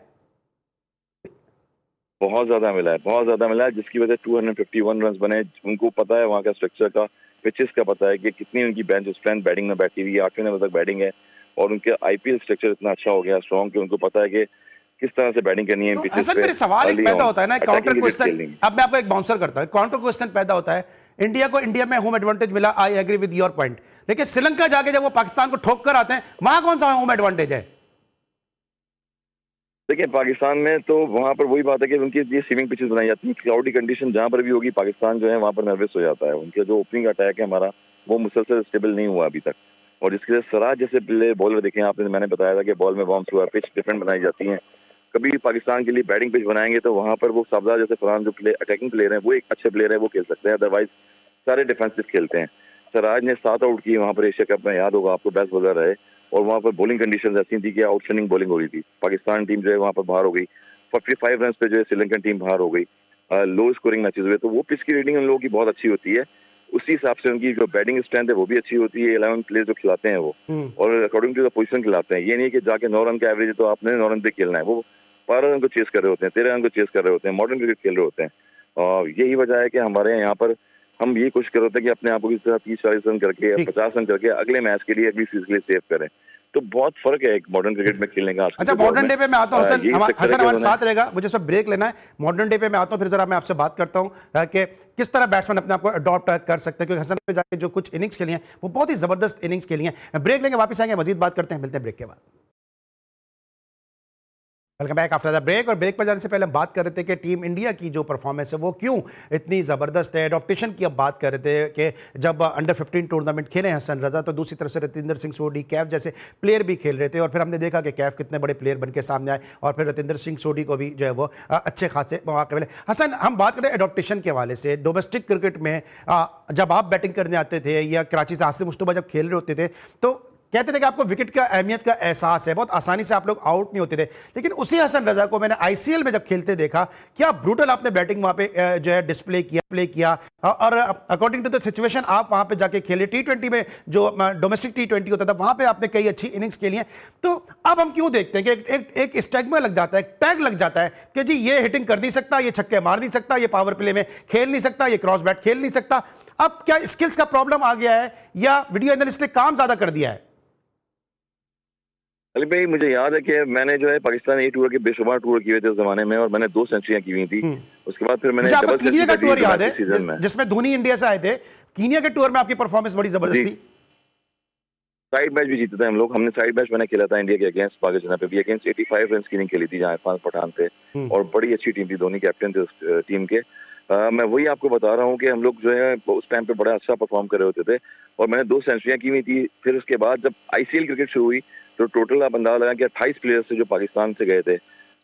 बहुत ज्यादा मिला है, बहुत ज्यादा मिला है, जिसकी वजह 251 रन बने। उनको पता है वहाँ का स्ट्रक्चर का, पिचेस का पता है कि कितनी उनकी बेंच स्ट्रेंथ बैटिंग में बैठी हुई है, 8वें नंबर तक बैटिंग है, और उनके आईपीएल स्ट्रक्चर इतना अच्छा हो गया स्ट्रॉन्ग कि उनको पता है कि किस तरह से बैटिंग करनी है। तो मेरे सवाल एक पैदा होता है ना, काउंटर क्वेश्चन, अब मैं आपको एक बाउंसर करता हूं, काउंटर क्वेश्चन पैदा होता है। इंडिया में होम एडवांटेज मिला, I agree with your point, लेकिन श्रीलंका जाके जब वो पाकिस्तान को ठोक कर आते हैं, वहां कौन सा होम एडवांटेज है? देखिए, पाकिस्तान में तो वहां पर वही बात है कि उनकी ये स्विमिंग पिचेस बनाई जाती है, क्लाउडी कंडीशन जहां पर भी होगी, पाकिस्तान जो है वहां पर नर्वस हो जाता है। उनके जो ओपनिंग अटैक है हमारा, वो मुसलसल स्टेबल नहीं हुआ अभी तक, और जिसके लिए सराज जैसे बॉलर देखे आपने, मैंने बताया था कि बॉल में वार्म्स हुआ, पिच डिफरेंट बनाई जाती है। कभी भी पाकिस्तान के लिए बैटिंग पिच बनाएंगे तो वहां पर वो सब्जा जैसे फरहान जो अटैकिंग प्लेयर है, वो एक अच्छे प्लेयर है, वो खेल सकते हैं, अदरवाइज सारे डिफेंसिव खेलते हैं। सराज ने 7 आउट किए वहां पर एशिया कप में, याद होगा आपको, बेस्ट बॉलर रहे, और वहां पर बॉलिंग कंडीशंस ऐसी थी कि आउटस्टैंडिंग बॉलिंग हो रही थी। पाकिस्तान टीम जो है वहां पर बाहर हो गई, 45 रन पे जो है श्रीलंकन टीम बाहर हो गई, लो स्कोरिंग मैचेस हुए। तो वो पिच की रेटिंग उन लोगों की बहुत अच्छी होती है, उसी हिसाब से उनकी जो बैटिंग स्ट्रेंथ है वो भी अच्छी होती है। 11 प्लेयर जो खिलाते हैं वो, और अकॉर्डिंग टू द पोजीशन खिलाते हैं। ये नहीं कि जाके 9 रन का एवरेज है तो आपने 9 रन पे खेलना है, वो 12 रन को चेस कर रहे होते हैं, 13 रन को चेस कर रहे होते हैं, मॉडर्न क्रिकेट खेल रहे होते हैं। और यही वजह है कि हमारे यहाँ पर हम ये कोशिश कर रहे होते हैं कि अपने आप को किस तरह 30-40 रन करके, 50 रन करके अगले मैच के लिए, अगली सीरीज के लिए सेव करें। तो बहुत फर्क है एक मॉडर्न क्रिकेट में खेलने का। अच्छा, मॉडर्न डे पे मैं आता हूं, हसन हमारे साथ रहेगा, मुझे इस पर ब्रेक लेना है। मॉडर्न डे पे मैं आता हूं, फिर जरा मैं आपसे बात करता हूं कि किस तरह बैट्समैन अपने आप को अडॉप्ट कर सकते हैं, क्योंकि हसन पे जाके जो कुछ इनिंग्स खेली हैं वो बहुत ही जबरदस्त इनिंग्स खेली हैं। ब्रेक लेंगे, वापस आएंगे, मजीद बात करते हैं, मिलते हैं ब्रेक के बाद। Welcome back after the break. और ब्रेक पर जाने से पहले हम बात कर रहे थे कि टीम इंडिया की जो परफॉर्मेंस है वो क्यों इतनी ज़बरदस्त है। एडॉप्टेशन की अब बात कर रहे थे कि जब अंडर 15 टूर्नामेंट खेले हसन रजा, तो दूसरी तरफ से रतिंदर सिंह सोडी, कैफ जैसे प्लेयर भी खेल रहे थे, और फिर हमने देखा कि कैफ कितने बड़े प्लेयर बन के सामने आए, और फिर रतिंदर सिंह सोडी को भी जो है वो अच्छे खासे मौके मिले। हसन, हम बात करें एडॉप्टेशन के हवाले से, डोमेस्टिक क्रिकेट में जब आप बैटिंग करने आते थे या कराची से आसिम मुश्तबा जब खेल रहे होते थे, तो कहते थे कि आपको विकेट का अहमियत का एहसास है, बहुत आसानी से आप लोग आउट नहीं होते थे, लेकिन उसी हसन रजा को मैंने आईसीएल में जब खेलते देखा, क्या ब्रूटल आपने बैटिंग वहां पे जो है डिस्प्ले किया और अकॉर्डिंग टू द सिचुएशन आप वहां पे जाके खेले। टी20 में जो डोमेस्टिक टी20 होता था वहां पे आपने कई अच्छी इनिंग्स खेली हैं। तो अब हम क्यों देखते हैं कि एक स्टैग्मा लग जाता है, एक टैग लग जाता है कि जी ये हिटिंग कर नहीं सकता, ये छक्के मार नहीं सकता, ये पावर प्ले में खेल नहीं सकता, ये क्रॉस बैट खेल नहीं सकता। अब क्या स्किल्स का प्रॉब्लम आ गया है या वीडियो एनालिस्ट ने काम ज्यादा कर दिया है? अली भाई, मुझे याद है कि मैंने जो है पाकिस्तान ए टूर के बेशुमार टूर किए थे उस जमाने में, और मैंने 2 सेंचुरियां की हुई थी। उसके बाद फिर मैंने डबल कीनिया का टूर याद है सीजन में, जिसमें धोनी इंडिया से आए थे। कीनिया के टूर में आपकी परफॉर्मेंस बड़ी जबरदस्त थी। साइड मैच भी जीते थे हम लोग। हमने साइड मैच मैंने खेला था इंडिया के अगेंस्ट, पाकिस्तान पे भी अगेंस्ट 85 रन की इनिंग खेली थी जहां इरफान पठान थे, और बड़ी अच्छी टीम थी, धोनी कैप्टन थे उस टीम के। मैं वही आपको बता रहा हूँ कि हम लोग जो है उस टाइम पे बड़ा अच्छा परफॉर्म कर रहे होते थे, और मैंने 2 सेंचुरियां की हुई थी। फिर उसके बाद जब आईसीएल क्रिकेट शुरू हुई तो टोटल आप अंदाजा लगा कि 28 प्लेयर्स थे जो पाकिस्तान से गए थे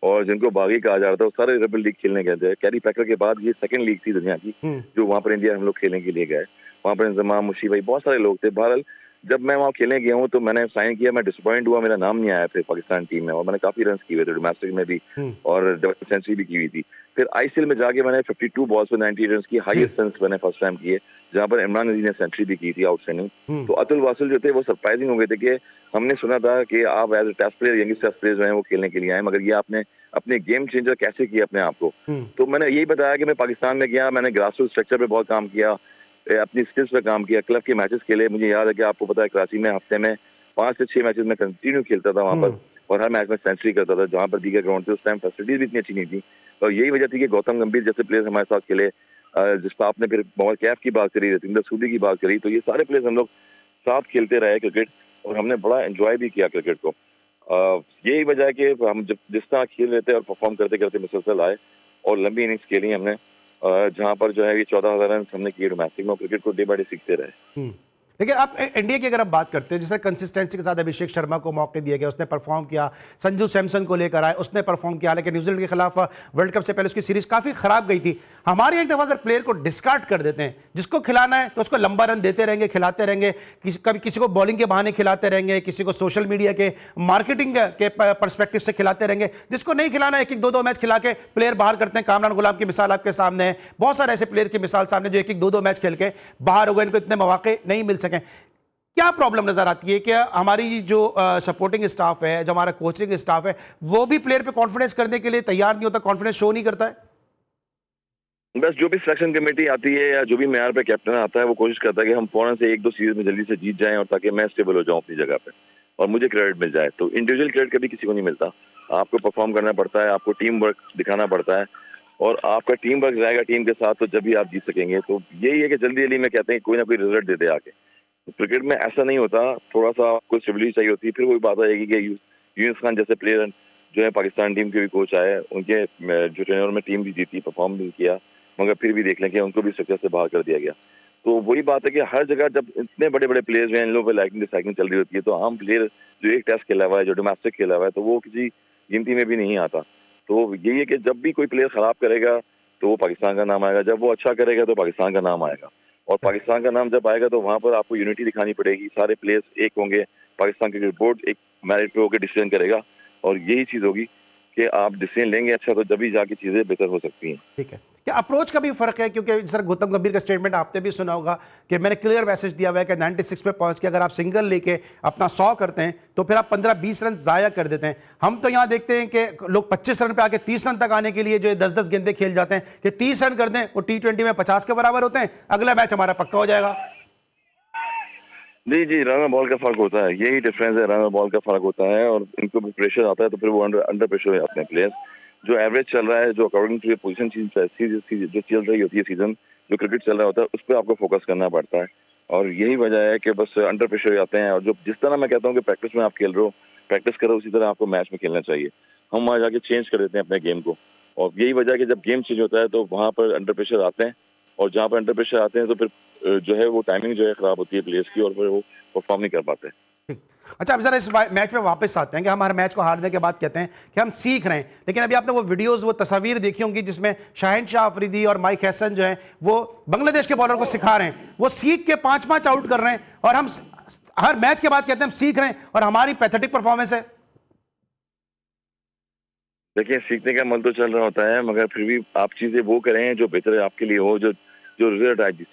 और जिनको बागी कहा जा रहा था, वो सारे रबल लीग खेलने गए थे। कैरी पैकर के बाद ये सेकंड लीग थी दुनिया की जो वहाँ पर इंडिया हम लोग खेलने के लिए गए। वहाँ पर इंजमाम, मुशी भाई, बहुत सारे लोग थे। बहरहाल जब मैं वहाँ खेलने गया हूँ तो मैंने साइन किया, मैं डिसअपॉइंट हुआ, मेरा नाम नहीं आया फिर पाकिस्तान टीम में, और मैंने काफी रन किए थे डोमेस्टिक में भी और डबल सेंचुरी भी की हुई थी। फिर आईसीएल में जाके मैंने 52 बॉल्स पे 90 रन की हाईएस्ट रन मैंने फर्स्ट टाइम किए, जहाँ पर इमरान नजीर ने सेंचुरी भी की थी आउटस्टैंडिंग। तो अतुल वासिल जो थे वो सरप्राइजिंग हो गए थे कि हमने सुना था कि आप as a test player, youngest test player जो है वो खेलने के लिए आए, मगर ये आपने अपने गेम चेंजर कैसे किया अपने आप को। तो मैंने यही बताया कि मैं पाकिस्तान में गया, मैंने ग्रास रूट स्ट्रक्चर पे बहुत काम किया, अपनी स्किल्स पे काम किया, क्लब के मैचेस खेले। मुझे याद है कि आपको पता है कराची में हफ्ते में 5 से 6 मैचेस में कंटिन्यू खेलता था वहाँ पर, और हर मैच में सेंचुरी करता था, जहाँ पर दीगर ग्राउंड थे उस टाइम फैसिलिटीज भी इतनी अच्छी नहीं थी। और यही वजह थी कि गौतम गंभीर जैसे प्लेयर्स हमारे साथ खेले, जिस पर आपने फिर मोहम्मद कैफ की बात करी, रतिंदर सूदी की बात करी, तो ये सारे प्लेयर्स हम लोग साथ खेलते रहे क्रिकेट, और हमने बड़ा एंजॉय भी किया क्रिकेट को। यही वजह है कि हम जब जिस तरह खेल रहे थे और परफॉर्म करते करते मुसलसल आए और लंबी इनिंग्स खेली हमने, जहाँ पर जो है ये 14,000 रन हमने किए डोमेस्टिक में, क्रिकेट को डे बाय डे सीखते रहे। लेकिन आप इंडिया की अगर आप बात करते हैं, जिसने कंसिस्टेंसी के साथ अभिषेक शर्मा को मौके दिए गए, उसने परफॉर्म किया, संजू सैमसन को लेकर आए, उसने परफॉर्म किया, लेकिन न्यूजीलैंड के खिलाफ वर्ल्ड कप से पहले उसकी सीरीज काफी खराब गई थी। हमारे एक दफा अगर प्लेयर को डिस्कार्ड कर देते हैं, जिसको खिलाना है तो उसको लंबा रन देते रहेंगे, खिलाते रहेंगे, कभी किसी को बॉलिंग के बहाने खिलाते रहेंगे, किसी को सोशल मीडिया के मार्केटिंग के पर्सपेक्टिव से खिलाते रहेंगे, जिसको नहीं खिलाना है 1-1, 2-2 मैच खिला के प्लेयर बाहर करते हैं। कामरान गुलाम की मिसाल आपके सामने है, बहुत सारे ऐसे प्लेयर की मिसाल सामने जो 1-1, 2-2 मैच खेल के बाहर हो गए, इनको इतने मौके नहीं मिल सके। क्या प्रॉब्लम नजर आती है कि हमारी जो सपोर्टिंग स्टाफ है, जो हमारा कोचिंग स्टाफ है, वो भी प्लेयर पे कॉन्फिडेंस करने के लिए तैयार नहीं होता, कॉन्फिडेंस शो नहीं करता है? बस जो भी सिलेक्शन कमेटी आती है या जो भी मेयार पे कैप्टन आता है वो कोशिश करता है कि हम फौरन से 1-2 सीरीज में जल्दी से जीत जाएं, और ताकि मैं स्टेबल हो जाऊं अपनी जगह पे और मुझे क्रेडिट मिल जाए। तो इंडिविजुअल क्रेडिट कभी किसी को नहीं मिलता, आपको परफॉर्म करना पड़ता है, आपको टीम वर्क दिखाना पड़ता है, और आपका टीम वर्क रहेगा टीम के साथ तो जब भी आप जीत सकेंगे। तो यही है कि जल्दी जल्दी में कहते हैं कोई ना कोई रिजल्ट दे दे आके। तो क्रिकेट में ऐसा नहीं होता, थोड़ा सा आपको स्टेबिलिटी चाहिए होती है। फिर वही बात आएगी कि यूनुस खान जैसे प्लेयर जो है पाकिस्तान टीम के भी कोच आए, उनके जो टेन्योर में टीम भी जीती, परफॉर्म भी किया, मगर फिर भी देख लें कि उनको भी सक्सेस से बाहर कर दिया गया। तो वही बात है कि हर जगह जब इतने बड़े बड़े प्लेयर्स हैं, इन लोगों पर लाइकिंग डिसलाइकिंग चल रही होती है, तो आम प्लेयर जो एक टेस्ट खेला हुआ है, जो डोमेस्टिक खेला हुआ है, तो वो किसी गिनती में भी नहीं आता। तो यही है कि जब भी कोई प्लेयर खराब करेगा तो वो पाकिस्तान का नाम आएगा, जब वो अच्छा करेगा तो पाकिस्तान का नाम आएगा, और पाकिस्तान का नाम जब आएगा तो वहां पर आपको यूनिटी दिखानी पड़ेगी, सारे प्लेयर्स एक होंगे, पाकिस्तान क्रिकेट बोर्ड एक मेरिट पे होकर डिसीजन करेगा, और यही चीज होगी कि आप डिसीजन लेंगे अच्छा तो जब भी जाके चीजें बेहतर हो सकती हैं। ठीक है, क्या अप्रोच का भी फर्क है? क्योंकि सर गौतम गंभीर का स्टेटमेंट आपने भी सुना होगा कि मैंने क्लियर मैसेज दिया हुआ है कि 96 पे पहुंच के अगर आप सिंगल लेके अपना 100 करते हैं तो फिर आप 15-20 रन जाया कर देते हैं। हम तो यहां देखते हैं कि लोग 25 रन पे आके 30 रन तक आने के लिए जो 10-10 गेंदें खेल जाते हैं कि 30 रन कर दें, वो T20 में 50 के बराबर होते हैं, अगला मैच हमारा पक्का हो जाएगा। जी, रन और बॉल का फर्क होता है, यही डिफरेंस है, रन और बॉल का फर्क होता है, और इनको भी प्रेशर आता है तो फिर वो अंडर प्रेशर हो जाते हैं प्लेयर्स। जो एवरेज चल रहा है, जो अकॉर्डिंग टू पोजीशन जो चल रही होती है सीजन, जो क्रिकेट चल रहा होता है, उस पर आपको फोकस करना पड़ता है, और यही वजह है कि बस अंडर प्रेशर हो जाते हैं। और जो जिस तरह मैं कहता हूँ कि प्रैक्टिस में आप खेल रहे हो, प्रैक्टिस करो, उसी तरह आपको मैच में खेलना चाहिए। हम वहाँ जाके चेंज कर देते हैं अपने गेम को, और यही वजह है कि जब गेम चेंज होता है तो वहाँ पर अंडर प्रेशर आते हैं, और जहाँ पर अंडर प्रेशर आते हैं तो फिर जो है वो टाइमिंग जो है खराब होती है प्लेयर्स की, और फिर वो परफॉर्म नहीं कर पाते। अच्छा, अब जरा इस मैच में वापस आते हैं कि हम हर मैच को हारने के बाद कहते हैं कि हम सीख रहे हैं, लेकिन अभी आपने वो वीडियोस, वो तस्वीर देखी होंगी जिसमें शाहिनशाह अफरीदी और माइक हैसन जो है वो बांग्लादेश के बॉलर को सिखा रहे हैं, वो सीख के 5-5 आउट कर रहे हैं, और हम हर मैच के बाद कहते हैं हम सीख रहे हैं और हमारी पैथेटिक परफॉर्मेंस है। देखिए, सीखने का मन तो चल रहा होता है, मगर फिर भी आप चीजें वो करें जो बेहतर आपके लिए हो, जो जो रिजल्ट आए जिस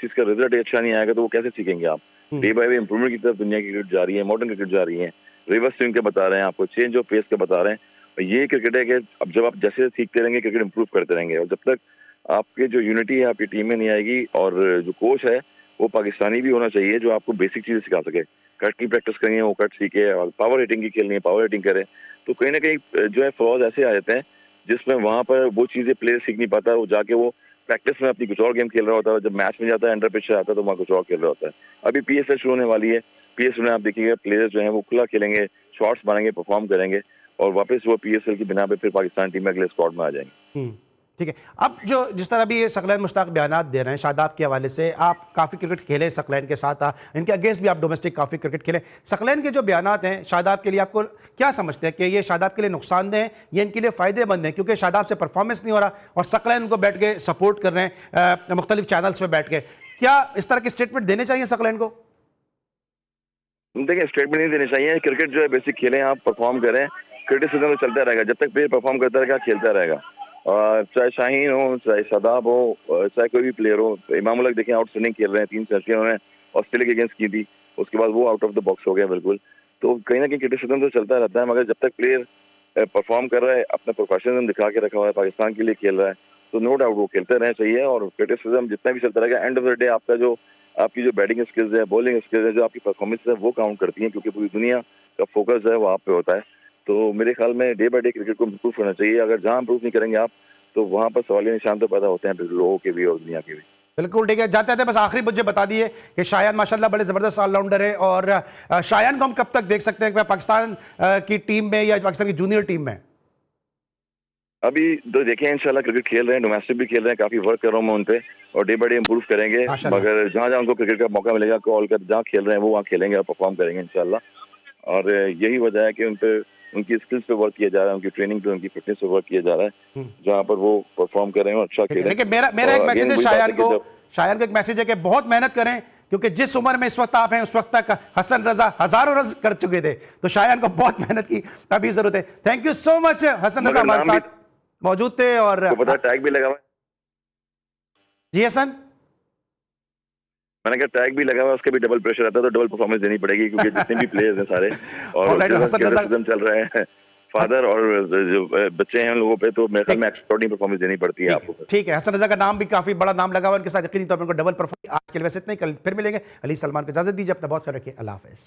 चीज का रिजल्ट अच्छा नहीं आएगा तो वो कैसे सीखेंगे आप। डे बाय डे इंप्रूवमेंट की तरफ दुनिया की क्रिकेट जा रही है, मॉडर्न क्रिकेट जा रही है, रिवर्स स्विंग के बता रहे हैं आपको, चेंज ऑफ पेस के बता रहे हैं। और ये क्रिकेट है कि अब जब आप जैसे सीखते रहेंगे क्रिकेट इंप्रूव करते रहेंगे, और जब तक आपके जो यूनिटी है आपकी टीम में नहीं आएगी, और जो कोच है वो पाकिस्तानी भी होना चाहिए जो आपको बेसिक चीजें सिखा सके। कट की प्रैक्टिस करेंगे वो कट सीखे, और पावर हिटिंग की खेलनी है पावर हिटिंग करे, तो कहीं ना कहीं जो है फ्लॉज ऐसे आ जाते हैं जिसमें वहां पर वो चीजें प्लेयर सीख नहीं पाता, वो जाके वो प्रैक्टिस में अपनी कुछ और गेम खेल रहा होता है, जब मैच में जाता है अंडर पिच आता है तो वहाँ कुछ और खेल रहा होता है। अभी पीएसएल शुरू होने वाली है, पीएसएल में आप देखिएगा प्लेयर्स जो हैं वो खुला खेलेंगे, शॉट्स मारेंगे, परफॉर्म करेंगे, और वापस वो पीएसएल की बिना पे फिर पाकिस्तान टीम में अगले स्क्वाड में आ जाएंगे। ठीक है। अब जो जिस तरह भी ये सकलैन मुश्ताक बयानात दे रहे हैं शादाब के हवाले से, आप काफ़ी क्रिकेट खेले सकलैन के साथ, इनके अगेंस्ट भी आप डोमेस्टिक काफ़ी क्रिकेट खेले। सकलैन के जो बयानात हैं शादाब के लिए, आपको क्या समझते हैं कि ये शादाब के लिए नुकसानदेह हैं या इनके लिए फ़ायदेमंद हैं, क्योंकि शादाब से परफॉर्मेंस नहीं हो रहा और सकलैन उनको बैठ के सपोर्ट कर रहे हैं मुख्तलिफ चैनल्स पर बैठ के। क्या इस तरह के स्टेटमेंट देने चाहिए सकलैन को? देखिए, स्टेटमेंट नहीं देने चाहिए। क्रिकेट जो है बेसिक खेलें, आप परफॉर्म करें, क्रिटिसिज्म तो चलता रहेगा जब तक प्लेयर परफॉर्म करता रहेगा, खेलता रहेगा। चाहे शाहीन हो, चाहे शादाब हो, चाहे कोई भी प्लेयर हो। इमाम उल हक देखें आउटस्टैंडिंग खेल रहे हैं, 3 सेंचुरियां उन्होंने ऑस्ट्रेलिया के अगेंस्ट की थी, उसके बाद वो आउट ऑफ द बॉक्स हो गया बिल्कुल। तो कहीं ना कहीं क्रिटिसिज्म तो चलता रहता है, मगर जब तक प्लेयर परफॉर्म कर रहा है, अपना प्रोफेशनलिज्म दिखा के रखा हुआ है, पाकिस्तान के लिए खेल रहा है, तो नो डाउट वो खेलते रहना चाहिए। और क्रिटिसिज्म जितना भी चलता रहेगा, एंड ऑफ द डे आपकी जो बैटिंग स्किल्स है, बॉलिंग स्किल्स है, जो आपकी परफॉर्मेंस है वो काउंट करती हैं, क्योंकि पूरी दुनिया का फोकस है वो आप पे होता है। तो मेरे ख्याल में डे बाय डे क्रिकेट को इम्प्रूव करना चाहिए। अगर जहां इम्प्रूव नहीं करेंगे आप, तो वहां पर सवालिया निशान तो पैदा होते हैं लोगों के भी और दुनिया के भी। बिल्कुल ठीक है। जाते जाते बस आखिरी मुझे बता दिए कि शायान माशाल्लाह बड़े ज़बरदस्त ऑलराउंडर है, और शायान को हम कब तक देख सकते हैं पाकिस्तान की टीम में या पाकिस्तान की जूनियर टीम में? अभी तो देखें, इंशाल्लाह क्रिकेट खेल रहे हैं, डोमेस्टिक भी खेल रहे हैं, काफी वर्क कर रहा हूँ मैं उन पे, और डे बाय डे इम्प्रूव करेंगे। मगर जहाँ जहाँ उनको क्रिकेट का मौका मिलेगा, कॉल कर जहाँ खेल रहे हैं वो वहाँ खेलेंगे और परफॉर्म करेंगे इंशाल्लाह। और यही वजह है कि उन पे उनकी स्किल्स पे वर्क किया जा रहा है, उनकी ट्रेनिंग पे, उनकी फिटनेस पे वर्क किया जा रहा है, जहाँ पर वो परफॉर्म कर रहे हैं और अच्छा खेलें। लेकिन मेरा एक मैसेज है शायान को एक मैसेज है कि बहुत मेहनत करें, क्योंकि जिस उम्र में इस वक्त आप हैं उस वक्त तक हसन रजा हजारों रन कर चुके थे, तो शायान को बहुत मेहनत की अभी जरूरत है। Thank you so much. Hasan Raza हमारे साथ मौजूद थे, और पता टैग भी लगा हुआ है। जी हसन, मैंने कहा टैग भी लगा हुआ है, उसका भी डबल प्रेशर आता है, तो डबल परफॉर्मेंस देनी पड़ेगी, क्योंकि जितने भी प्लेयर्स हैं सारे और चल रहे हैं फादर और जो बच्चे हैं उन लोगों पे, तो मेरे ख्याल में एक्स्ट्राऑर्डिनरी परफॉर्मेंस देनी पड़ती है आपको। ठीक है। हसन रजा का नाम भी काफी बड़ा नाम लगा हुआ है उनके साथ, यकीनी तौर पर उनको डबल परफॉर्मेंस। आज के लिए वैसे इतना ही, कल फिर मिलेंगे। अली सलमान को इजाजत दीजिए, अपना बहुत ख्याल रखिए, अल्लाह हाफिज़।